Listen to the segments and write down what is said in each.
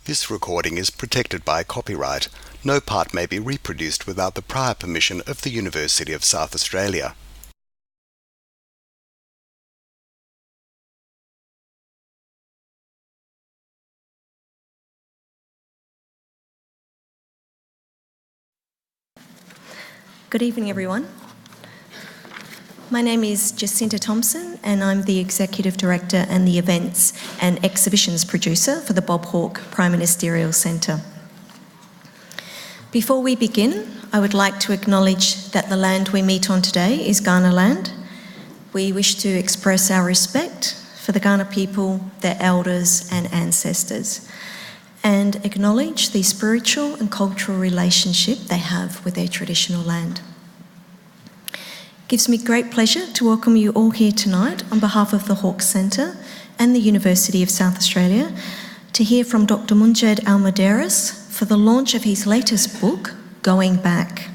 This recording is protected by copyright. No part may be reproduced without the prior permission of the University of South Australia. Good evening, everyone. My name is Jacinta Thompson, and I'm the Executive Director and the Events and Exhibitions Producer for the Bob Hawke Prime Ministerial Centre. Before we begin, I would like to acknowledge that the land we meet on today is Kaurna land. We wish to express our respect for the Kaurna people, their elders and ancestors, and acknowledge the spiritual and cultural relationship they have with their traditional land. It gives me great pleasure to welcome you all here tonight on behalf of the Hawke Centre and the University of South Australia to hear from Dr. Munjed Al Muderis for the launch of his latest book, Going Back.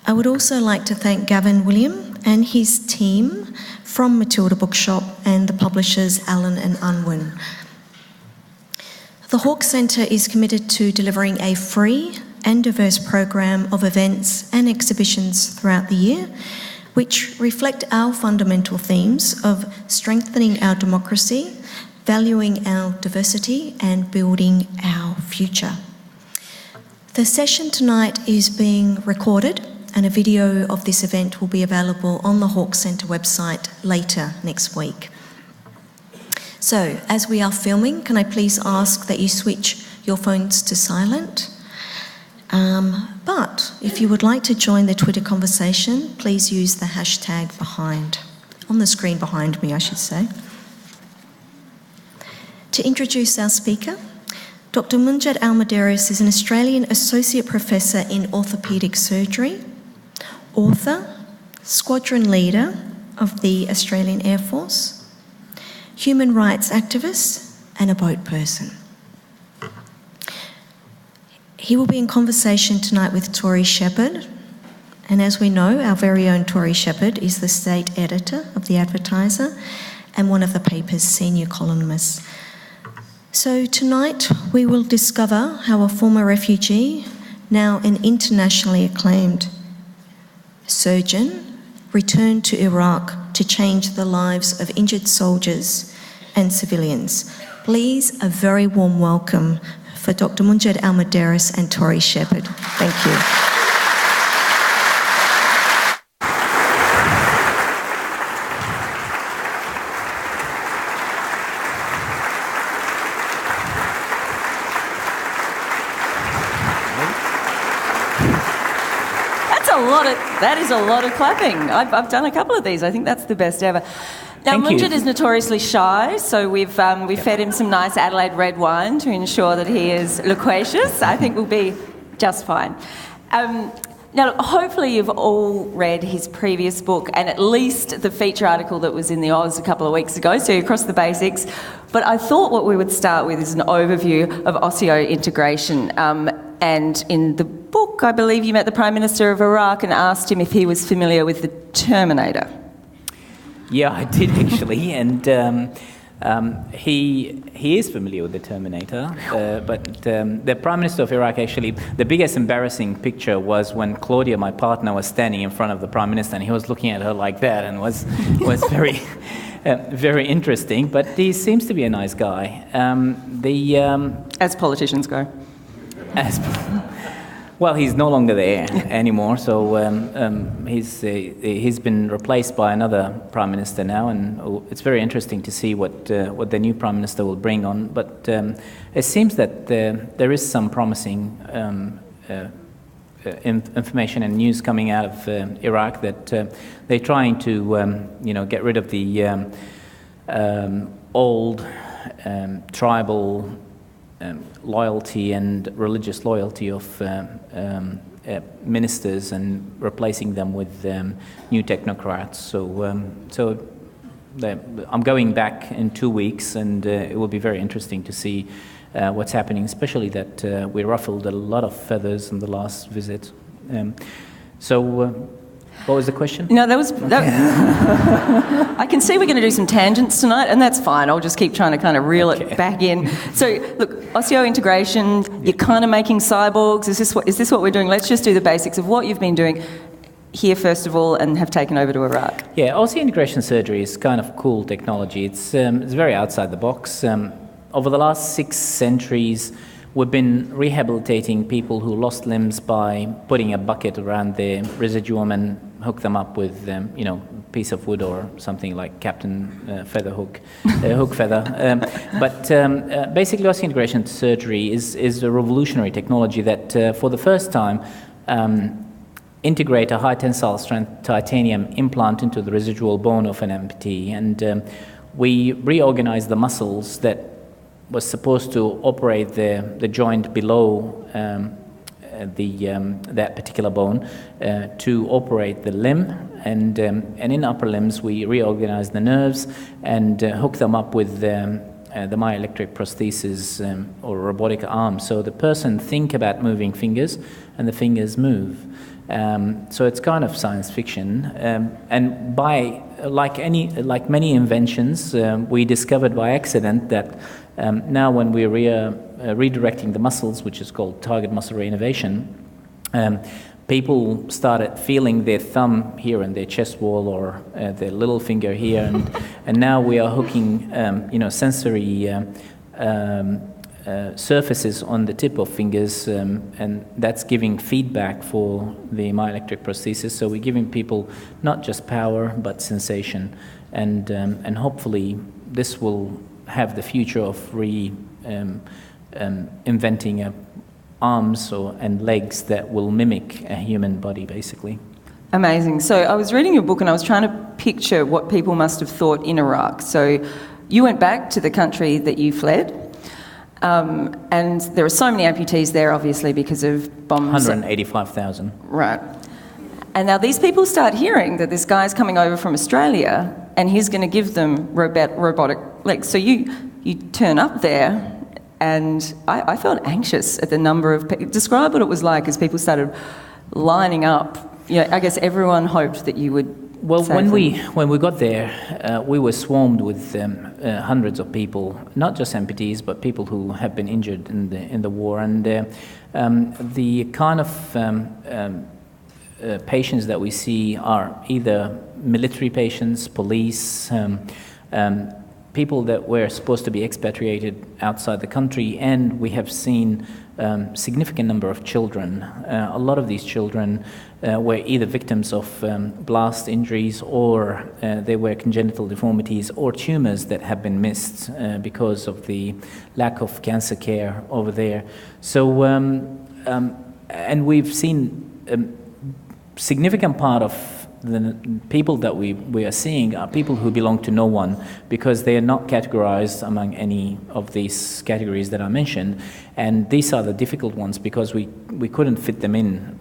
I would also like to thank Gavin William and his team from Matilda Bookshop and the publishers Allen and Unwin. The Hawke Centre is committed to delivering a free and diverse program of events and exhibitions throughout the year, which reflect our fundamental themes of strengthening our democracy, valuing our diversity, and building our future. The session tonight is being recorded, and a video of this event will be available on the Hawke Centre website later next week. So, as we are filming, can I please ask that you switch your phones to silent? But if you would like to join the Twitter conversation, please use the hashtag on the screen behind me, I should say. To introduce our speaker, Dr. Munjed Al Muderis is an Australian Associate Professor in Orthopaedic Surgery, author, squadron leader of the Australian Air Force, human rights activist, and a boat person. He will be in conversation tonight with Tori Shepherd, and as we know, our very own Tori Shepherd is the state editor of The Advertiser and one of the paper's senior columnists. So tonight we will discover how a former refugee, now an internationally acclaimed surgeon, returned to Iraq to change the lives of injured soldiers and civilians. Please, a very warm welcome for Dr. Munjed Al Muderis and Tori Shepherd. Thank you. That is a lot of clapping. I've done a couple of these. I think that's the best ever. Now, Munjed is notoriously shy, so we've fed him some nice Adelaide red wine to ensure that he is loquacious. I think we'll be just fine. Now, hopefully you've all read his previous book and at least the feature article that was in the Oz a couple of weeks ago, so you're across the basics. But I thought what we would start with is an overview of Osointegration. And in the book, I believe you met the Prime Minister of Iraq and asked him if he was familiar with the Terminator. Yeah, I did actually, and he is familiar with the Terminator, but the Prime Minister of Iraq actually, the biggest embarrassing picture was when Claudia, my partner, was standing in front of the Prime Minister and he was looking at her like that and was very, very interesting, but he seems to be a nice guy. As politicians go. Well, he's no longer there anymore, so he's been replaced by another prime minister now, and it's very interesting to see what the new prime minister will bring on. But it seems that there is some promising information and news coming out of Iraq that they're trying to get rid of the old tribal loyalty and religious loyalty of ministers and replacing them with new technocrats. So I'm going back in 2 weeks, and it will be very interesting to see what's happening, especially that we ruffled a lot of feathers in the last visit. What was the question? No, I can see we're going to do some tangents tonight, and that's fine. I'll just keep trying to kind of reel it back in. So, look, osseointegration, you're kind of making cyborgs. Is this what we're doing? Let's just do the basics of what you've been doing here, first of all, and have taken over to Iraq. Yeah, osseointegration surgery is kind of cool technology. It's very outside the box. Over the last 6 centuries, we've been rehabilitating people who lost limbs by putting a bucket around their residuum and hook them up with, a piece of wood or something like Captain Feather Hook, hook feather. But basically, osseointegration surgery is a revolutionary technology that, for the first time, integrate a high tensile strength titanium implant into the residual bone of an amputee, and we reorganize the muscles that was supposed to operate the joint below that particular bone to operate the limb, and in upper limbs we reorganize the nerves and hook them up with the myoelectric prosthesis or robotic arm. So the person think about moving fingers, and the fingers move. So it's kind of science fiction, and like many inventions, we discovered by accident that now when we're redirecting the muscles, which is called target muscle reinnervation, people started feeling their thumb here in their chest wall or their little finger here, and now we are hooking sensory surfaces on the tip of fingers, and that's giving feedback for the myoelectric prosthesis. So we're giving people not just power but sensation, and hopefully this will have the future of inventing arms and legs that will mimic a human body, basically. Amazing. So I was reading your book and I was trying to picture what people must have thought in Iraq. So you went back to the country that you fled. And there are so many amputees there, obviously, because of bombs. 185,000. Right. And now these people start hearing that this guy's coming over from Australia and he's going to give them robotic legs. So you turn up there, and I felt anxious at the number of people. Describe what it was like as people started lining up. I guess everyone hoped that you would. Well, when we got there, we were swarmed with hundreds of people, not just amputees, but people who have been injured in the war, and the kind of patients that we see are either military patients, police, people that were supposed to be expatriated outside the country, and we have seen significant number of children. A lot of these children were either victims of blast injuries, or they were congenital deformities or tumors that have been missed because of the lack of cancer care over there. So, and we've seen significant part of the people that we are seeing are people who belong to no one, because they are not categorized among any of these categories that I mentioned, and these are the difficult ones because we couldn't fit them in,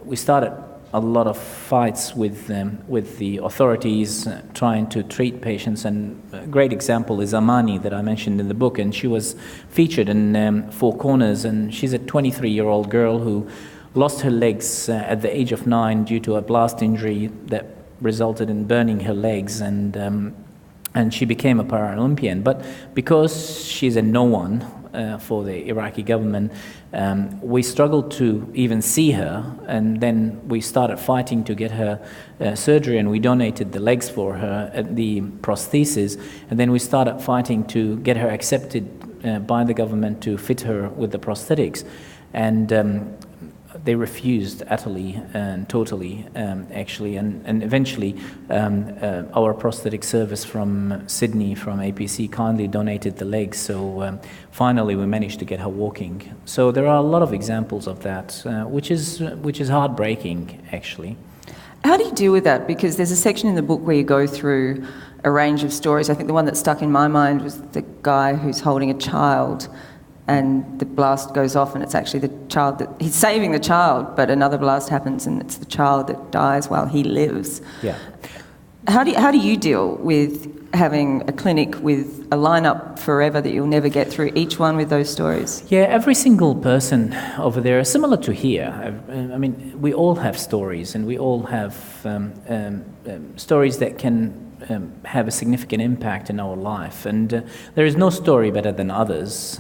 we started a lot of fights with the authorities trying to treat patients, and a great example is Amani that I mentioned in the book, and she was featured in Four Corners, and she's a 23-year-old girl who lost her legs at the age of 9 due to a blast injury that resulted in burning her legs, and she became a Paralympian. But because she's a no one for the Iraqi government, we struggled to even see her, and then we started fighting to get her surgery, and we donated the legs for her, the prosthesis, and then we started fighting to get her accepted by the government to fit her with the prosthetics, and they refused utterly and totally, actually, and eventually our prosthetic service from Sydney, from APC, kindly donated the legs, so finally we managed to get her walking. So there are a lot of examples of that, which is heartbreaking, actually. How do you deal with that? Because there's a section in the book where you go through a range of stories. I think the one that stuck in my mind was the guy who's holding a child, and the blast goes off, and it's actually the child that he's saving the child, but another blast happens, and it's the child that dies while he lives. Yeah. How do you deal with having a clinic with a lineup forever that you'll never get through, each one with those stories? Yeah, every single person over there, similar to here. I mean, we all have stories, and we all have stories that can have a significant impact in our life, and there is no story better than others.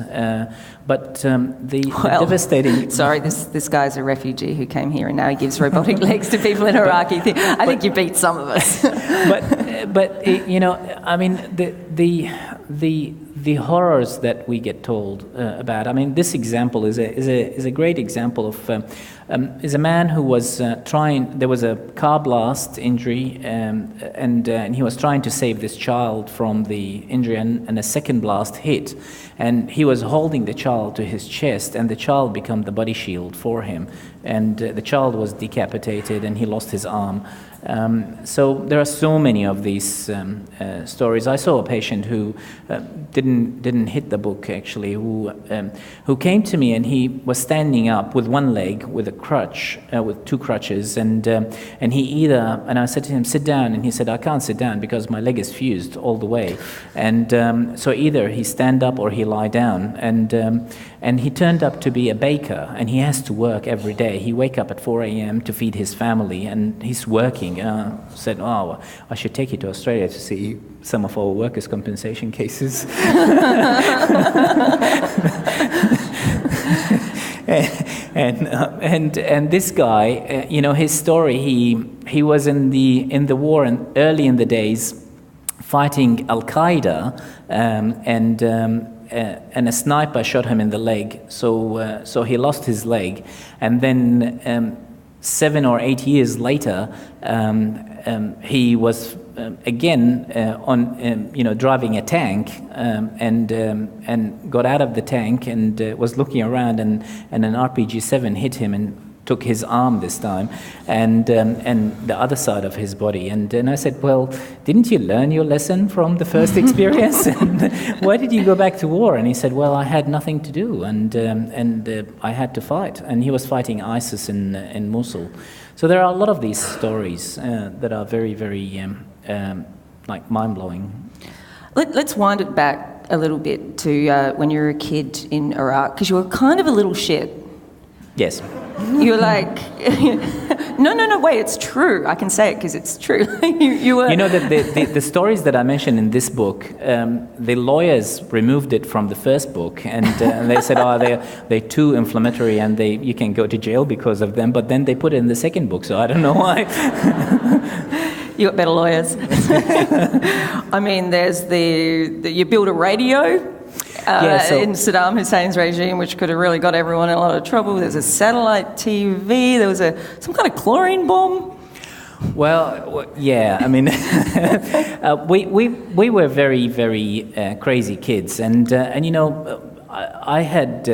But the devastating... Sorry, this guy's a refugee who came here and now he gives robotic legs to people in Iraq. I think you beat some of us. but you know, I mean, the horrors that we get told about. I mean, this example is a great example of is a man who was trying. There was a car blast injury, and he was trying to save this child from the injury, and a second blast hit, and he was holding the child to his chest, and the child became the body shield for him, and the child was decapitated, and he lost his arm. So there are so many of these stories. I saw a patient who didn't hit the book actually, who came to me, and he was standing up with one leg with a crutch, with two crutches, and I said to him, sit down, and he said, I can't sit down because my leg is fused all the way, and so either he stand up or he lie down, and he turned up to be a baker, and he has to work every day. He wake up at 4 a.m. to feed his family, and he's working. And I said, oh, I should take you to Australia to see some of our workers' compensation cases. and this guy, you know, his story, he was in the war, and early in the days fighting Al-Qaeda, and a sniper shot him in the leg, so he lost his leg, and then 7 or 8 years later, he was again driving a tank, and got out of the tank and was looking around, and an RPG-7 hit him and took his arm this time, and the other side of his body. And I said, well, didn't you learn your lesson from the first experience? And why did you go back to war? And he said, well, I had nothing to do, and I had to fight. And he was fighting ISIS in Mosul. So there are a lot of these stories that are very, very mind-blowing. Let's wind it back a little bit to when you were a kid in Iraq, because you were kind of a little shit. Yes. You're like, no, wait, it's true. I can say it because it's true. you were... You know, the stories that I mentioned in this book, the lawyers removed it from the first book, and they said, oh, they're too inflammatory, and you can go to jail because of them, but then they put it in the second book, so I don't know why. You got better lawyers. I mean, there's you build a radio in Saddam Hussein's regime, which could have really got everyone in a lot of trouble. There's a satellite TV. There was some kind of chlorine bomb. Well, yeah. I mean, we were very, very crazy kids, and you know, I had.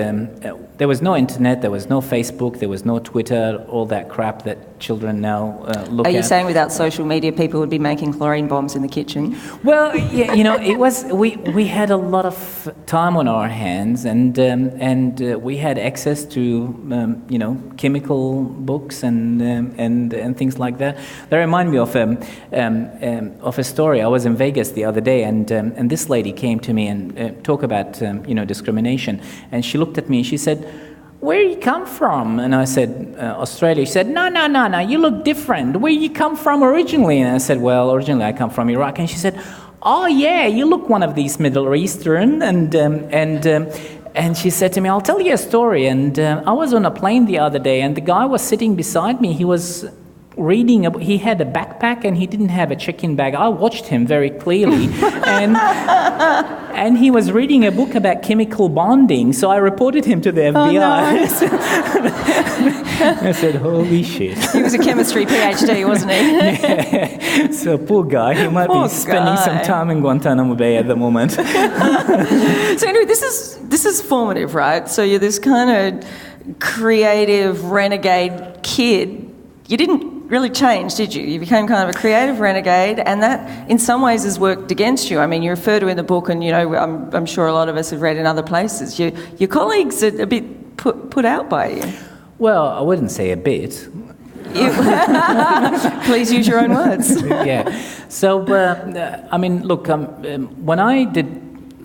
There was no internet, there was no Facebook, there was no Twitter, all that crap that children now look at. Are you saying without social media, people would be making chlorine bombs in the kitchen? Well, yeah, you know, it was we had a lot of time on our hands, and we had access to chemical books and things like that. That remind me of a story. I was in Vegas the other day, and this lady came to me and talked about discrimination, and she looked at me and she said, where you come from? And I said, Australia. She said, no, you look different. Where you come from originally? And I said, well, originally I come from Iraq. And she said, oh yeah, you look one of these Middle Eastern. And she said to me, I'll tell you a story. And I was on a plane the other day, and the guy was sitting beside me. He was reading, he had a backpack and he didn't have a check-in bag. I watched him very clearly, and he was reading a book about chemical bonding, so I reported him to the FBI. Oh, no. I said, holy shit. He was a chemistry PhD, wasn't he? Yeah. So poor guy, he might be spending some time in Guantanamo Bay at the moment. So anyway, this is formative, right? So you're this kind of creative renegade kid. You didn't really change, did you? You became kind of a creative renegade, and that in some ways has worked against you. I mean, you refer to in the book, and I'm sure a lot of us have read in other places, your colleagues are a bit put out by you. Well, I wouldn't say a bit. Please use your own words. Yeah. So, I mean, look, when I did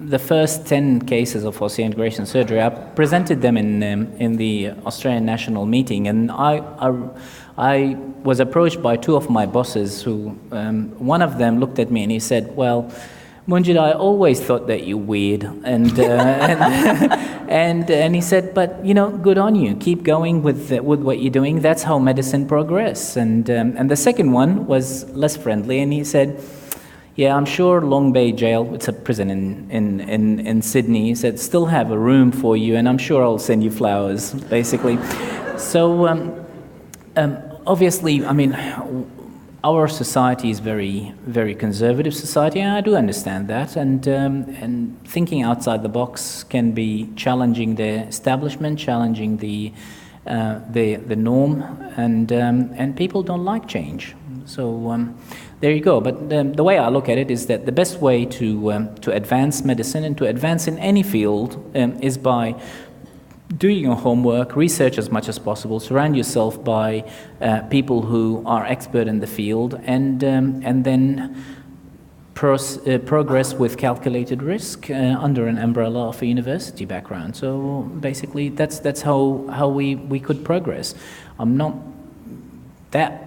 the first 10 cases of osseointegration surgery, I presented them in the Australian National Meeting, and I was approached by two of my bosses who, one of them looked at me and he said, well, Munjed, I always thought that you're weird, and and he said, but you know, good on you. Keep going with what you're doing. That's how medicine progresses. And the second one was less friendly, and he said, yeah, I'm sure Long Bay Jail, it's a prison in Sydney. He said, still have a room for you, and I'm sure I'll send you flowers, basically. So obviously, I mean, our society is very, very conservative society, and I do understand that. And thinking outside the box can be challenging the establishment, challenging the norm, and people don't like change. So there you go. But the way I look at it is that the best way to advance medicine and to advance in any field is by doing your homework, research as much as possible, surround yourself by people who are expert in the field, and then progress with calculated risk under an umbrella of a university background. So basically, that's how we could progress. I'm not that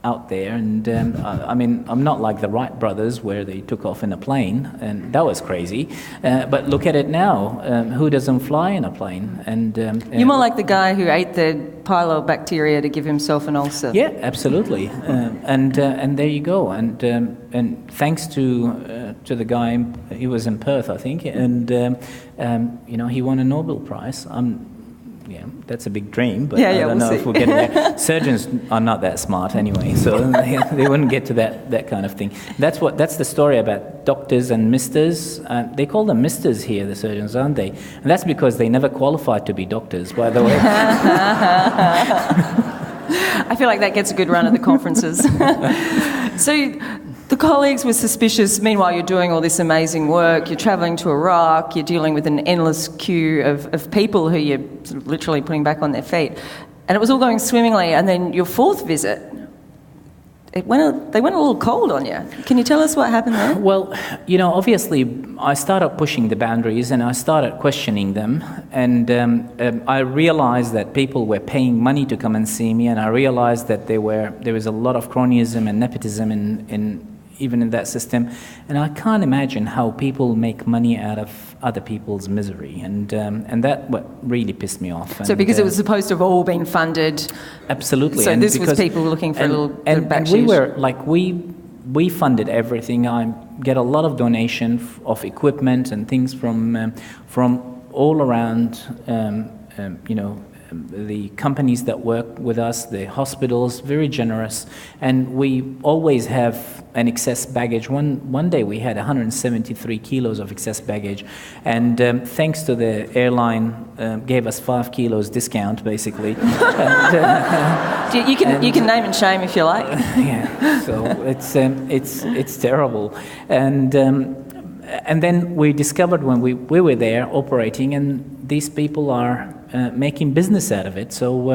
out there, and I mean, I'm not like the Wright brothers where they took off in a plane, and that was crazy. But look at it now. Who doesn't fly in a plane? And you're more like the guy who ate the pylobacteria to give himself an ulcer. Yeah, absolutely. And there you go. And thanks to the guy, he was in Perth, I think, and you know, he won a Nobel Prize. Yeah, that's a big dream, but I don't know if we'll get there. Surgeons are not that smart anyway, so they wouldn't get to that kind of thing. That's the story about doctors and misters. They call them misters here, the surgeons, aren't they? And that's because they never qualified to be doctors, by the way. I feel like that gets a good run at the conferences. So the colleagues were suspicious. Meanwhile, you're doing all this amazing work. You're travelling to Iraq. You're dealing with an endless queue of people who you're sort of literally putting back on their feet. And it was all going swimmingly. And then your fourth visit, they went a little cold on you. Can you tell us what happened there? Well, you know, obviously, I started pushing the boundaries and I started questioning them. And I realized that people were paying money to come and see me. And I realized that there was a lot of cronyism and nepotism even in that system, and I can't imagine how people make money out of other people's misery, and that what really pissed me off. So because it was supposed to have all been funded, absolutely. So this was people looking for a little backsheesh. We were like we funded everything. I get a lot of donation of equipment and things from all around. You know, the companies that work with us, the hospitals, very generous, and we always have an excess baggage. One day we had 173 kilos of excess baggage, and thanks to the airline, gave us 5 kilos discount, basically. You can name and shame if you like. Yeah, so it's terrible, and then we discovered when we were there operating, and these people are making business out of it. So,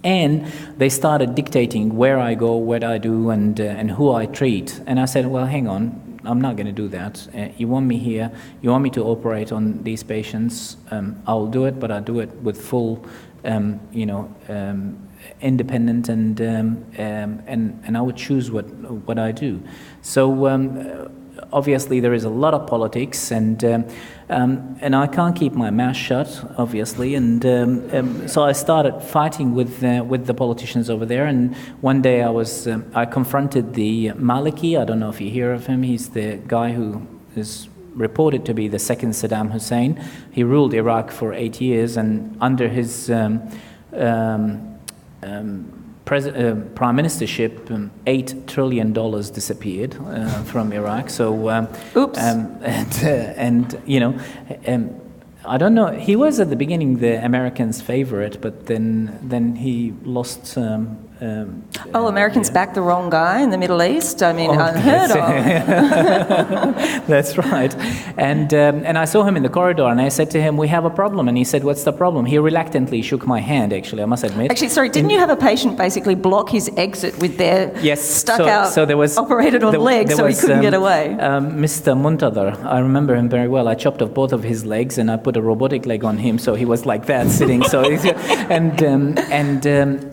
and they started dictating where I go, what I do, and who I treat. And I said, well, hang on, I'm not going to do that. You want me here, you want me to operate on these patients, I'll do it, but I'll do it with full, independent, and I would choose what I do. So obviously there is a lot of politics, and I can't keep my mouth shut, obviously, and so I started fighting with the politicians over there. And one day I confronted the Maliki. I don't know if you hear of him. He's the guy who is reported to be the second Saddam Hussein. He ruled Iraq for 8 years, and under his prime ministership, $8 trillion disappeared from Iraq. So, oops. And you know, I don't know. He was at the beginning the Americans' favorite, but then he lost Americans backed the wrong guy in the Middle East. I mean, unheard of. That's right. And I saw him in the corridor, and I said to him, "We have a problem." And he said, "What's the problem?" He reluctantly shook my hand. Actually, I must admit. Actually, sorry, didn't you have a patient basically block his exit with their stuck out, so there was operated on legs, so he couldn't get away? Mr. Muntadhar, I remember him very well. I chopped off both of his legs, and I put a robotic leg on him, so he was like that sitting. So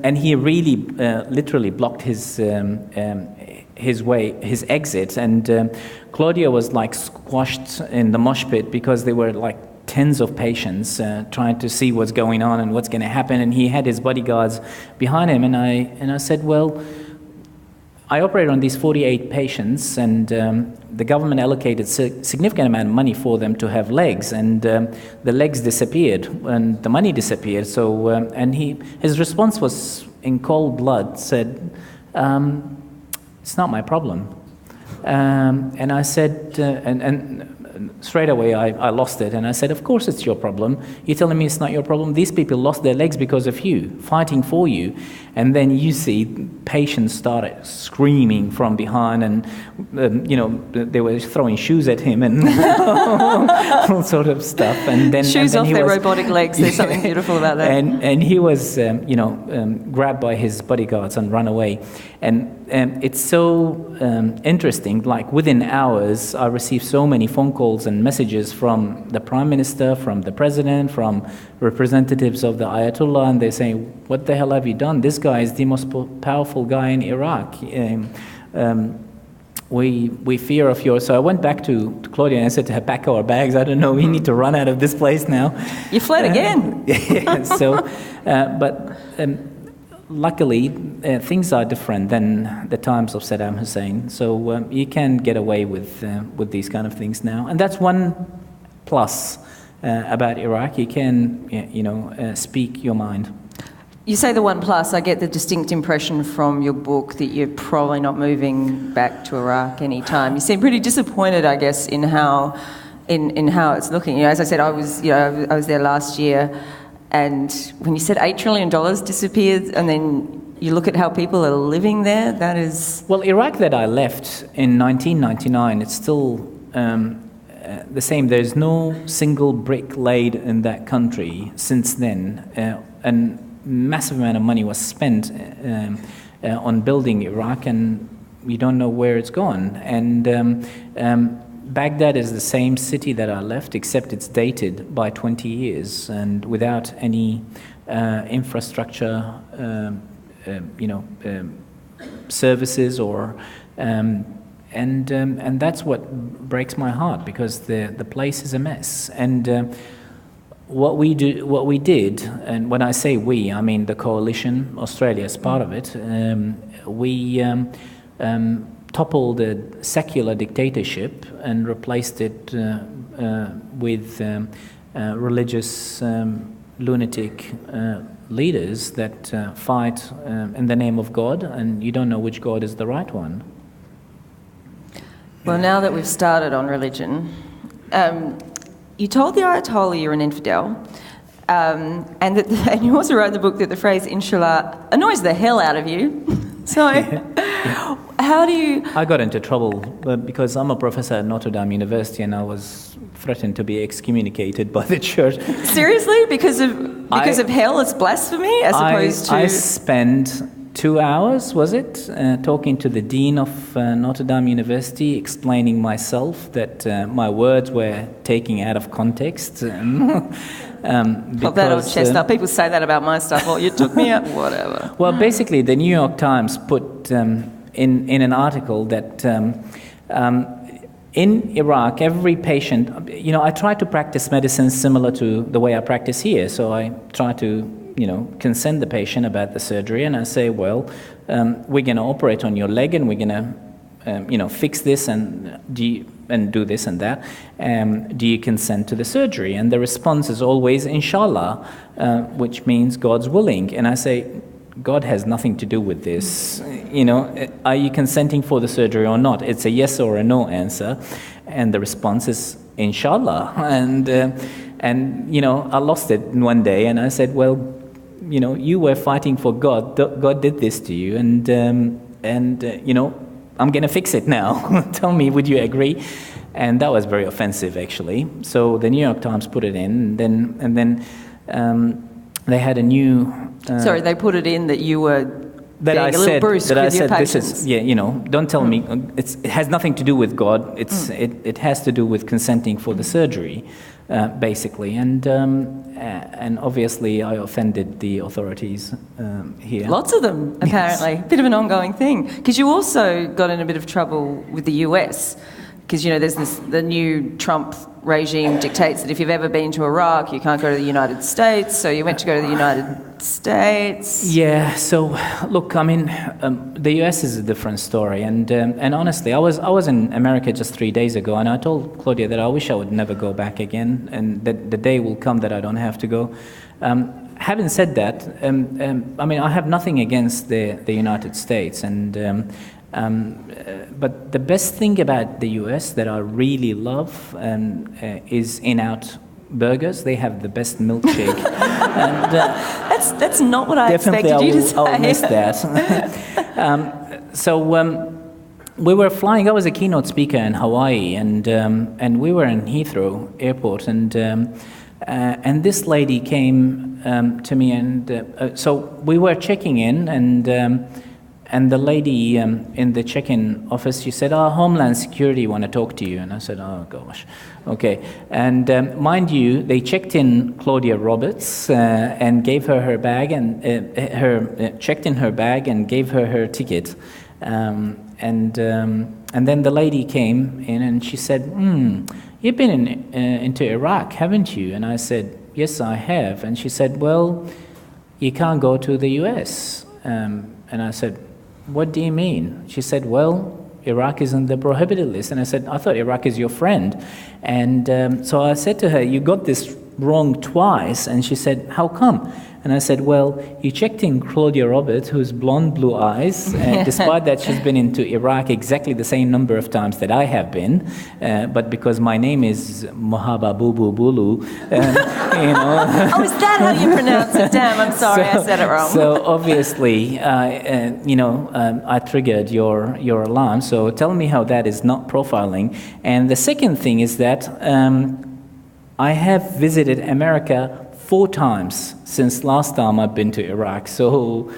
and he really literally blocked his exit, and Claudia was like squashed in the mosh pit because there were like tens of patients trying to see what's going on and what's going to happen, and he had his bodyguards behind him, and I said, well, I operate on these 48 patients, and the government allocated significant amount of money for them to have legs, and the legs disappeared and the money disappeared. So and his response was in cold blood, said, "It's not my problem." And I said, and straight away I lost it, and I said, "Of course it's your problem. You're telling me it's not your problem? These people lost their legs because of you, fighting for you." And then you see patients started screaming from behind, and they were throwing shoes at him and all sort of stuff. And then shoes off their robotic legs. There's something beautiful about that. And he was grabbed by his bodyguards and run away. And it's so interesting. Like within hours, I received so many phone calls and messages from the Prime Minister, from the President, from representatives of the Ayatollah, and they're saying, "What the hell have you done? This guy is the most powerful guy in Iraq. We fear of yours." So I went back to Claudia and I said to her, "Pack our bags. I don't know. We need to run out of this place now." You fled again. Yeah. So, but. Luckily, things are different than the times of Saddam Hussein, so you can get away with these kind of things now, and that's one plus about Iraq. You can, speak your mind. You say the one plus. I get the distinct impression from your book that you're probably not moving back to Iraq anytime. You seem pretty disappointed, I guess, in how it's looking. As I said, I was there last year. And when you said $8 trillion disappeared, and then you look at how people are living there, that is... Well, Iraq that I left in 1999, it's still the same. There's no single brick laid in that country since then. And massive amount of money was spent on building Iraq, and we don't know where it's gone. And Baghdad is the same city that I left, except it's dated by 20 years and without any infrastructure, services or, and that's what breaks my heart, because the place is a mess. And what we did, and when I say we, I mean the coalition, Australia is part of it. We toppled a secular dictatorship and replaced it with religious lunatic leaders that fight in the name of God, and you don't know which God is the right one. Well, now that we've started on religion, you told the Ayatollah you're an infidel, and you also wrote in the book that the phrase "inshallah" annoys the hell out of you. So, how do you... I got into trouble because I'm a professor at Notre Dame University, and I was threatened to be excommunicated by the church. Seriously? Because of hell, it's blasphemy, as opposed to... I spent 2 hours, was it, talking to the dean of Notre Dame University, explaining myself that my words were taken out of context. Pop that on chest up. People say that about my stuff. Well, you took me out, whatever. Well, basically, the New York Times put in an article that in Iraq, every patient, I try to practice medicine similar to the way I practice here. So I try to, consent the patient about the surgery, and I say, well, we're going to operate on your leg, and we're going to, fix this and do this and that. Do you consent to the surgery? And the response is always, inshallah, which means God's willing. And I say, God has nothing to do with this. Are you consenting for the surgery or not? It's a yes or a no answer. And the response is, inshallah. And I lost it one day, and I said, well, you were fighting for God. God did this to you, and I'm going to fix it now. Tell me, would you agree? And that was very offensive, actually. So the New York Times put it in, and then they had a new. Sorry, they put it in that you were. That I said, this is, don't tell me, it has nothing to do with God, it has to do with consenting for the surgery, basically, and obviously I offended the authorities here. Lots of them, apparently, yes. A bit of an ongoing thing, because you also got in a bit of trouble with the US, because, there's the new Trump regime dictates that if you've ever been to Iraq, you can't go to the United States, so you went to go to the United States. Yeah, so, look, the US is a different story, and honestly, I was in America just 3 days ago, and I told Claudia that I wish I would never go back again, and that the day will come that I don't have to go. Having said that, I have nothing against the United States, but the best thing about the US that I really love is In-N-Out burgers. They have the best milkshake. And, that's not what I expected you to say. I'll miss that. We were flying. I was a keynote speaker in Hawaii, and we were in Heathrow Airport, and this lady came to me, and so we were checking in, and the lady in the check-in office, she said, Homeland Security want to talk to you. And I said, oh, gosh, okay. And mind you, they checked in Claudia Roberts and gave her her bag, and checked in her bag and gave her her ticket. And then the lady came in and she said, you've been into Iraq, haven't you? And I said, yes, I have. And she said, well, you can't go to the US. And I said, what do you mean? She said, well, Iraq is on the prohibited list. And I said, I thought Iraq is your friend. And so I said to her, you got this wrong twice. And she said, how come? And I said, well, you checked in Claudia Roberts, who's blonde, blue eyes, despite that she's been into Iraq exactly the same number of times that I have been, but because my name is Mohaba Bubu Bulu, Oh, is that how you pronounce it? Damn, I'm sorry, I said it wrong. So obviously, I triggered your alarm, so tell me how that is not profiling. And the second thing is that I have visited America 4 times since last time I've been to Iraq. So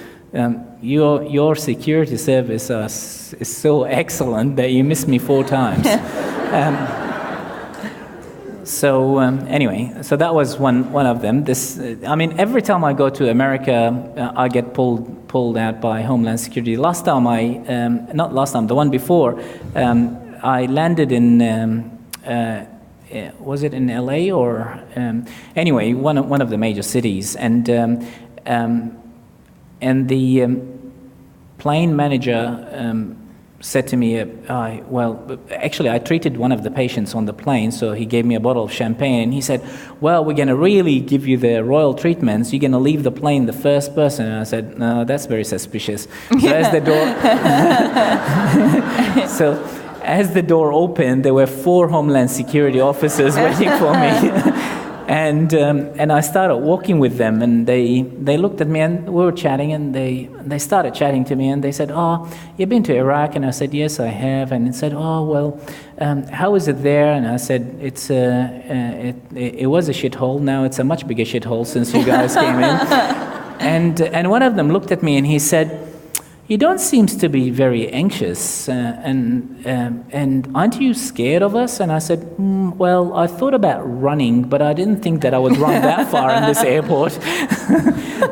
your security service is so excellent that you missed me 4 times. Anyway, so that was one of them. Every time I go to America, I get pulled out by Homeland Security. The one before, I landed in. Was it in LA or anyway one of the major cities, and the plane manager said to me, I treated one of the patients on the plane, so he gave me a bottle of champagne, and he said, well, we're going to really give you the royal treatments, you're going to leave the plane the first person. And I said, no, that's very suspicious. So as the door as the door opened, there were 4 Homeland Security officers waiting for me. And I started walking with them, and they looked at me, and we were chatting, and they started chatting to me, and they said, oh, you've been to Iraq? And I said, yes, I have. And they said, oh, well, how is it there? And I said, it was a shithole. Now it's a much bigger shithole since you guys came in. And one of them looked at me, and he said, you don't seem to be very anxious, and aren't you scared of us? And I said, well, I thought about running, but I didn't think that I would run that far in this airport.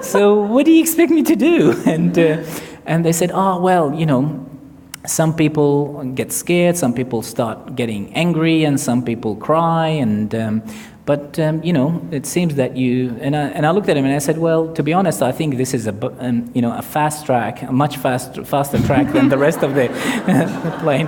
So what do you expect me to do? And they said, oh, well, some people get scared, some people start getting angry, and some people cry, but it seems that you, and I looked at him and I said, well, to be honest, I think this is a fast track, a much faster track than the rest of the plane.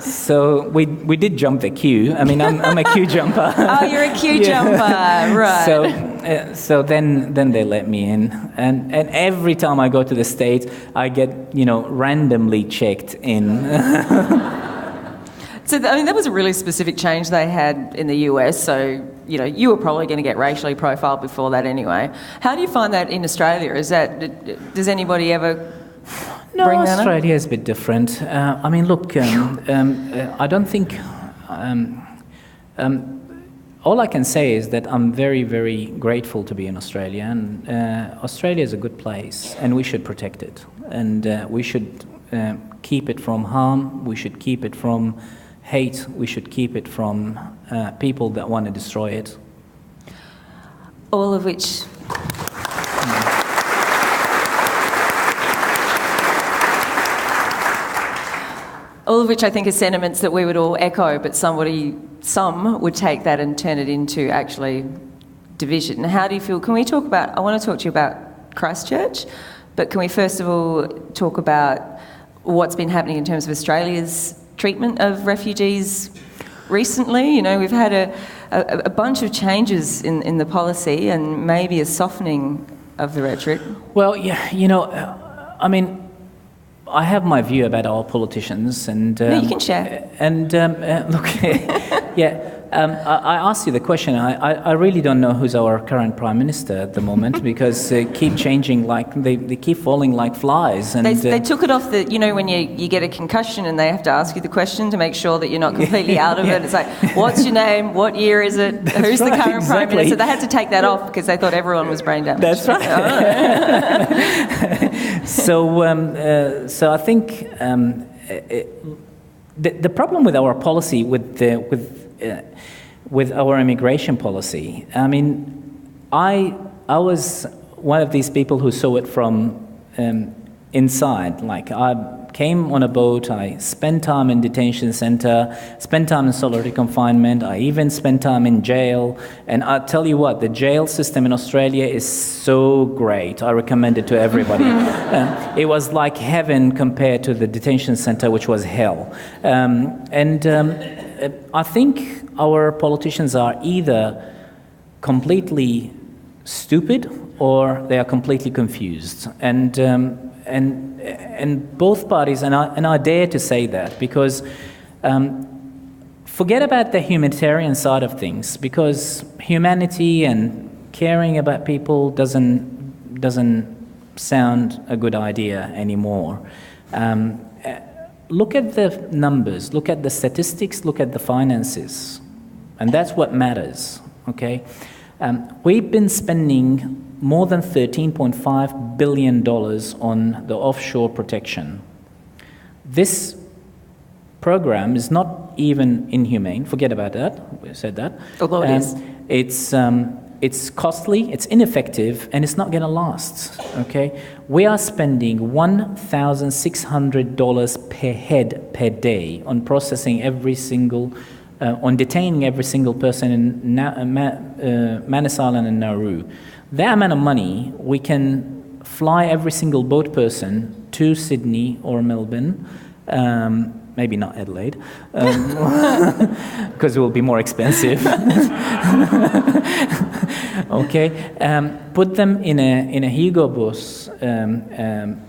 So we did jump the queue. I'm a queue jumper. Oh, you're a queue jumper, right? So then they let me in, and every time I go to the States, I get randomly checked in. So, that was a really specific change they had in the US. So, you were probably going to get racially profiled before that anyway. How do you find that in Australia? Does anybody ever bring that up? Australia is a bit different. Look, I don't think... all I can say is that I'm very, very grateful to be in Australia, and Australia is a good place, and we should protect it, and we should keep it from harm, we should keep it from hate, we should keep it from people that want to destroy it. All of which... All of which I think are sentiments that we would all echo, but some would take that and turn it into actually division. How do you feel? I want to talk to you about Christchurch, but can we first of all talk about what's been happening in terms of Australia's treatment of refugees recently? We've had a bunch of changes in the policy and maybe a softening of the rhetoric. Well, yeah, I have my view about our politicians, and no, you can share. And look, yeah, I asked you the question. I really don't know who's our current prime minister at the moment because they keep changing, they keep falling like flies. And they took it off when you get a concussion and they have to ask you the question to make sure that you're not completely out of it. It's like, what's your name? What year is it? Who's the current prime minister? They had to take that off because they thought everyone was brain damaged. That's right. So I think the problem with our policy, with our immigration policy, I was one of these people who saw it from inside. Like, I came on a boat, I spent time in detention center, spent time in solitary confinement, I even spent time in jail. And I tell you what, the jail system in Australia is so great. I recommend it to everybody. It was like heaven compared to the detention center, which was hell. I think our politicians are either completely stupid or they are completely confused. And both parties, and I dare to say that, because forget about the humanitarian side of things, because humanity and caring about people doesn't sound a good idea anymore. Look at the numbers, look at the statistics, look at the finances, and that's what matters, okay? We've been spending more than $13.5 billion on the offshore protection. This program is not even inhumane. Forget about that. We said that. Although it is. It's costly, it's ineffective, and it's not going to last. Okay, we are spending $1,600 per head per day on processing on detaining every single person in Manus Island and Nauru. That amount of money, we can fly every single boat person to Sydney or Melbourne, maybe not Adelaide, because it will be more expensive. Okay, put them in a Hugo Boss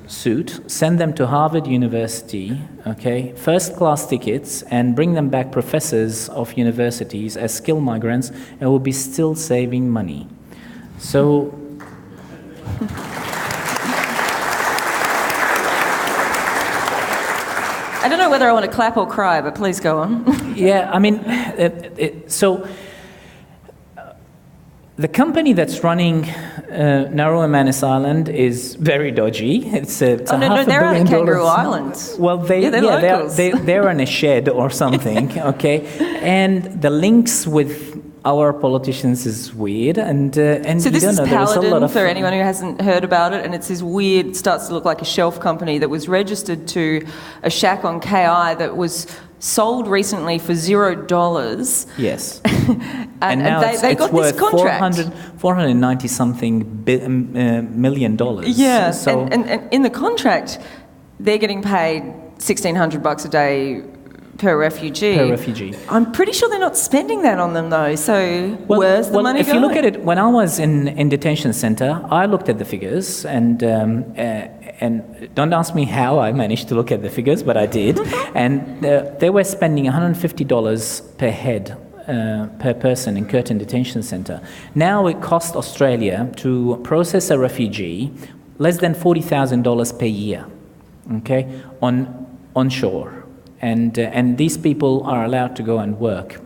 suit, send them to Harvard University, okay, first-class tickets, and bring them back professors of universities as skilled migrants, and we'll be still saving money. So, I don't know whether I want to clap or cry, but please go on. Yeah, the company that's running Nauru and Manus Island is very dodgy. It's they're out at Kangaroo Island. Well, they're in a shed or something, okay? And the links with our politicians is weird, and so this is Paladin, for anyone who anyone hasn't heard about it, and it's this weird, starts to look like a shelf company that was registered to a shack on KI that was sold recently for $0. Yes. and now they got worth this contract. $490-something million. Yeah, so, and in the contract, they're getting paid $1,600 a day per refugee. I'm pretty sure they're not spending that on them, though. So where's the money going? If you look at it, when I was in detention centre, I looked at the figures, and and don't ask me how I managed to look at the figures, but I did. And they were spending $150 per head per person in Curtin Detention Centre. Now it costs Australia to process a refugee less than $40,000 per year, okay, onshore. And these people are allowed to go and work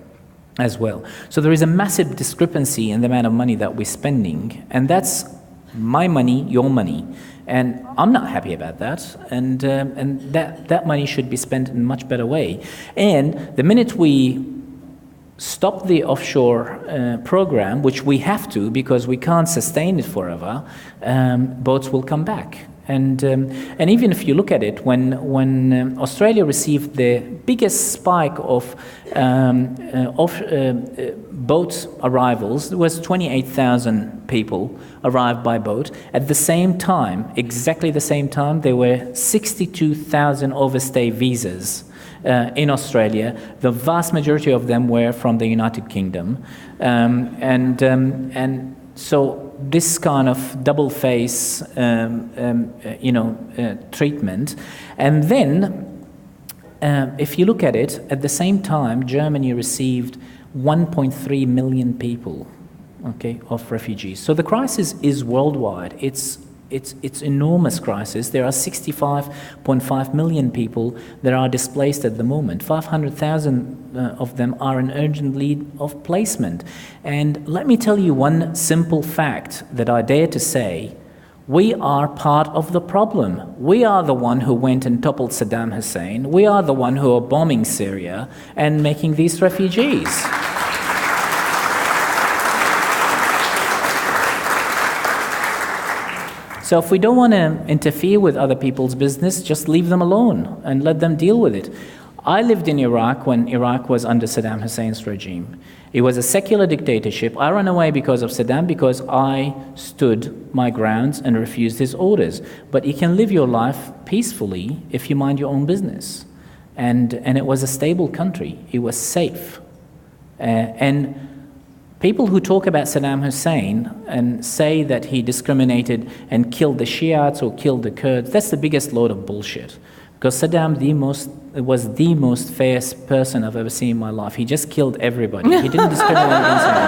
as well. So there is a massive discrepancy in the amount of money that we're spending, and that's my money, your money. And I'm not happy about that, and that money should be spent in a much better way. And the minute we stop the offshore program, which we have to because we can't sustain it forever, boats will come back. And even if you look at it, when Australia received the biggest spike of boat arrivals, there was 28,000 people arrived by boat. At the same time, exactly the same time, there were 62,000 overstay visas in Australia. The vast majority of them were from the United Kingdom, and so this kind of double face, treatment. And then, if you look at it, at the same time, Germany received 1.3 million people, okay, of refugees. So the crisis is worldwide. It's enormous crisis. There are 65.5 million people that are displaced at the moment. 500,000 of them are in urgent need of placement. And let me tell you one simple fact that I dare to say: we are part of the problem. We are the one who went and toppled Saddam Hussein. We are the one who are bombing Syria and making these refugees. So if we don't want to interfere with other people's business, just leave them alone and let them deal with it. I lived in Iraq when Iraq was under Saddam Hussein's regime. It was a secular dictatorship. I ran away because of Saddam because I stood my grounds and refused his orders. But you can live your life peacefully if you mind your own business. And it was a stable country. It was safe. And people who talk about Saddam Hussein and say that he discriminated and killed the Shiites or killed the Kurds, that's the biggest load of bullshit. Because Saddam was the most fair person I've ever seen in my life. He just killed everybody. He didn't discriminate against anyone.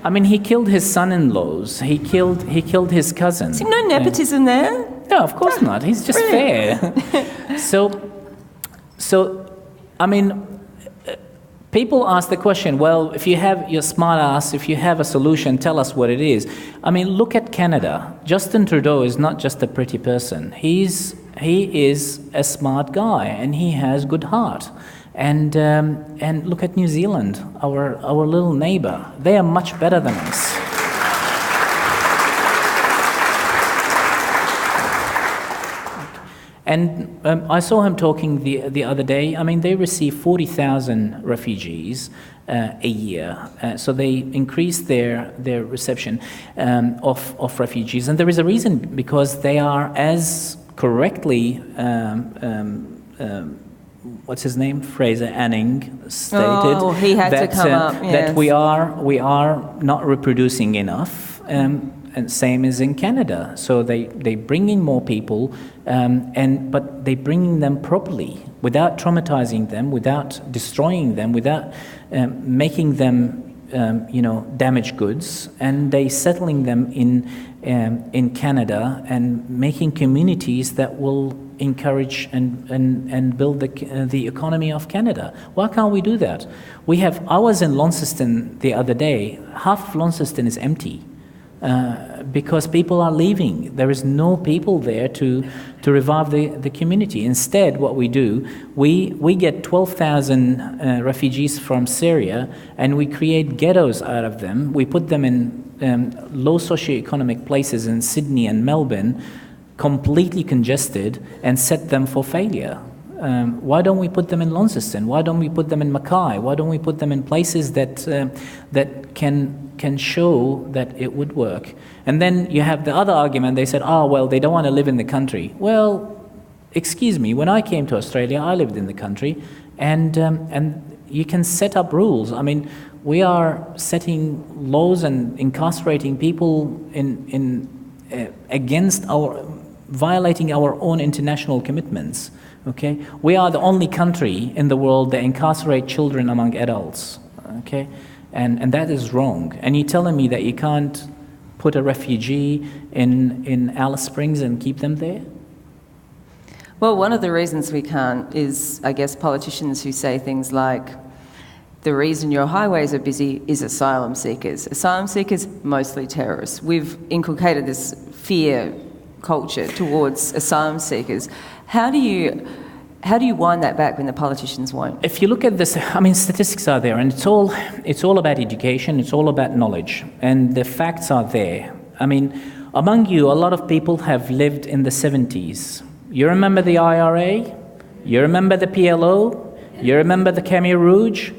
I mean, he killed his son-in-laws. He killed his cousins. So no nepotism there? No, of course not. He's just fair. So, I mean, people ask the question, well, if you have your smart ass, if you have a solution, tell us what it is. I mean, look at Canada. Justin Trudeau is not just a pretty person. He is a smart guy, and he has good heart. And look at New Zealand, our little neighbor. They are much better than us. And I saw him talking the other day. I mean, they receive 40,000 refugees a year. So they increase their reception of refugees. And there is a reason, because they are, as correctly what's his name? Fraser Anning stated, he had to come up, yes, that we are not reproducing enough. And same as in Canada. So they bring in more people, but they bring them properly, without traumatizing them, without destroying them, without making them damaged goods, and they settling them in Canada and making communities that will encourage and build the economy of Canada. Why can't we do that? I was in Launceston the other day. Half of Launceston is empty. Because people are leaving. There is no people there to revive the community. Instead, what we do, we get 12,000 refugees from Syria, and we create ghettos out of them. We put them in low socioeconomic places in Sydney and Melbourne, completely congested, and set them for failure. Why don't we put them in Launceston? Why don't we put them in Mackay? Why don't we put them in places that can show that it would work? And then you have the other argument. They said, well, they don't want to live in the country. Well, excuse me. When I came to Australia, I lived in the country, and you can set up rules. I mean, we are setting laws and incarcerating people against violating our own international commitments. Okay, we are the only country in the world that incarcerate children among adults. Okay, and that is wrong. And you're telling me that you can't put a refugee in Alice Springs and keep them there? Well, one of the reasons we can't is, I guess, politicians who say things like, the reason your highways are busy is asylum seekers. Asylum seekers, mostly terrorists. We've inculcated this fear culture towards asylum seekers. How do you wind that back when the politicians won't? If you look at this, I mean, statistics are there, and it's all about education, it's all about knowledge, and the facts are there. I mean, among you, a lot of people have lived in the 70s. You remember the IRA? You remember the PLO? You remember the Khmer Rouge?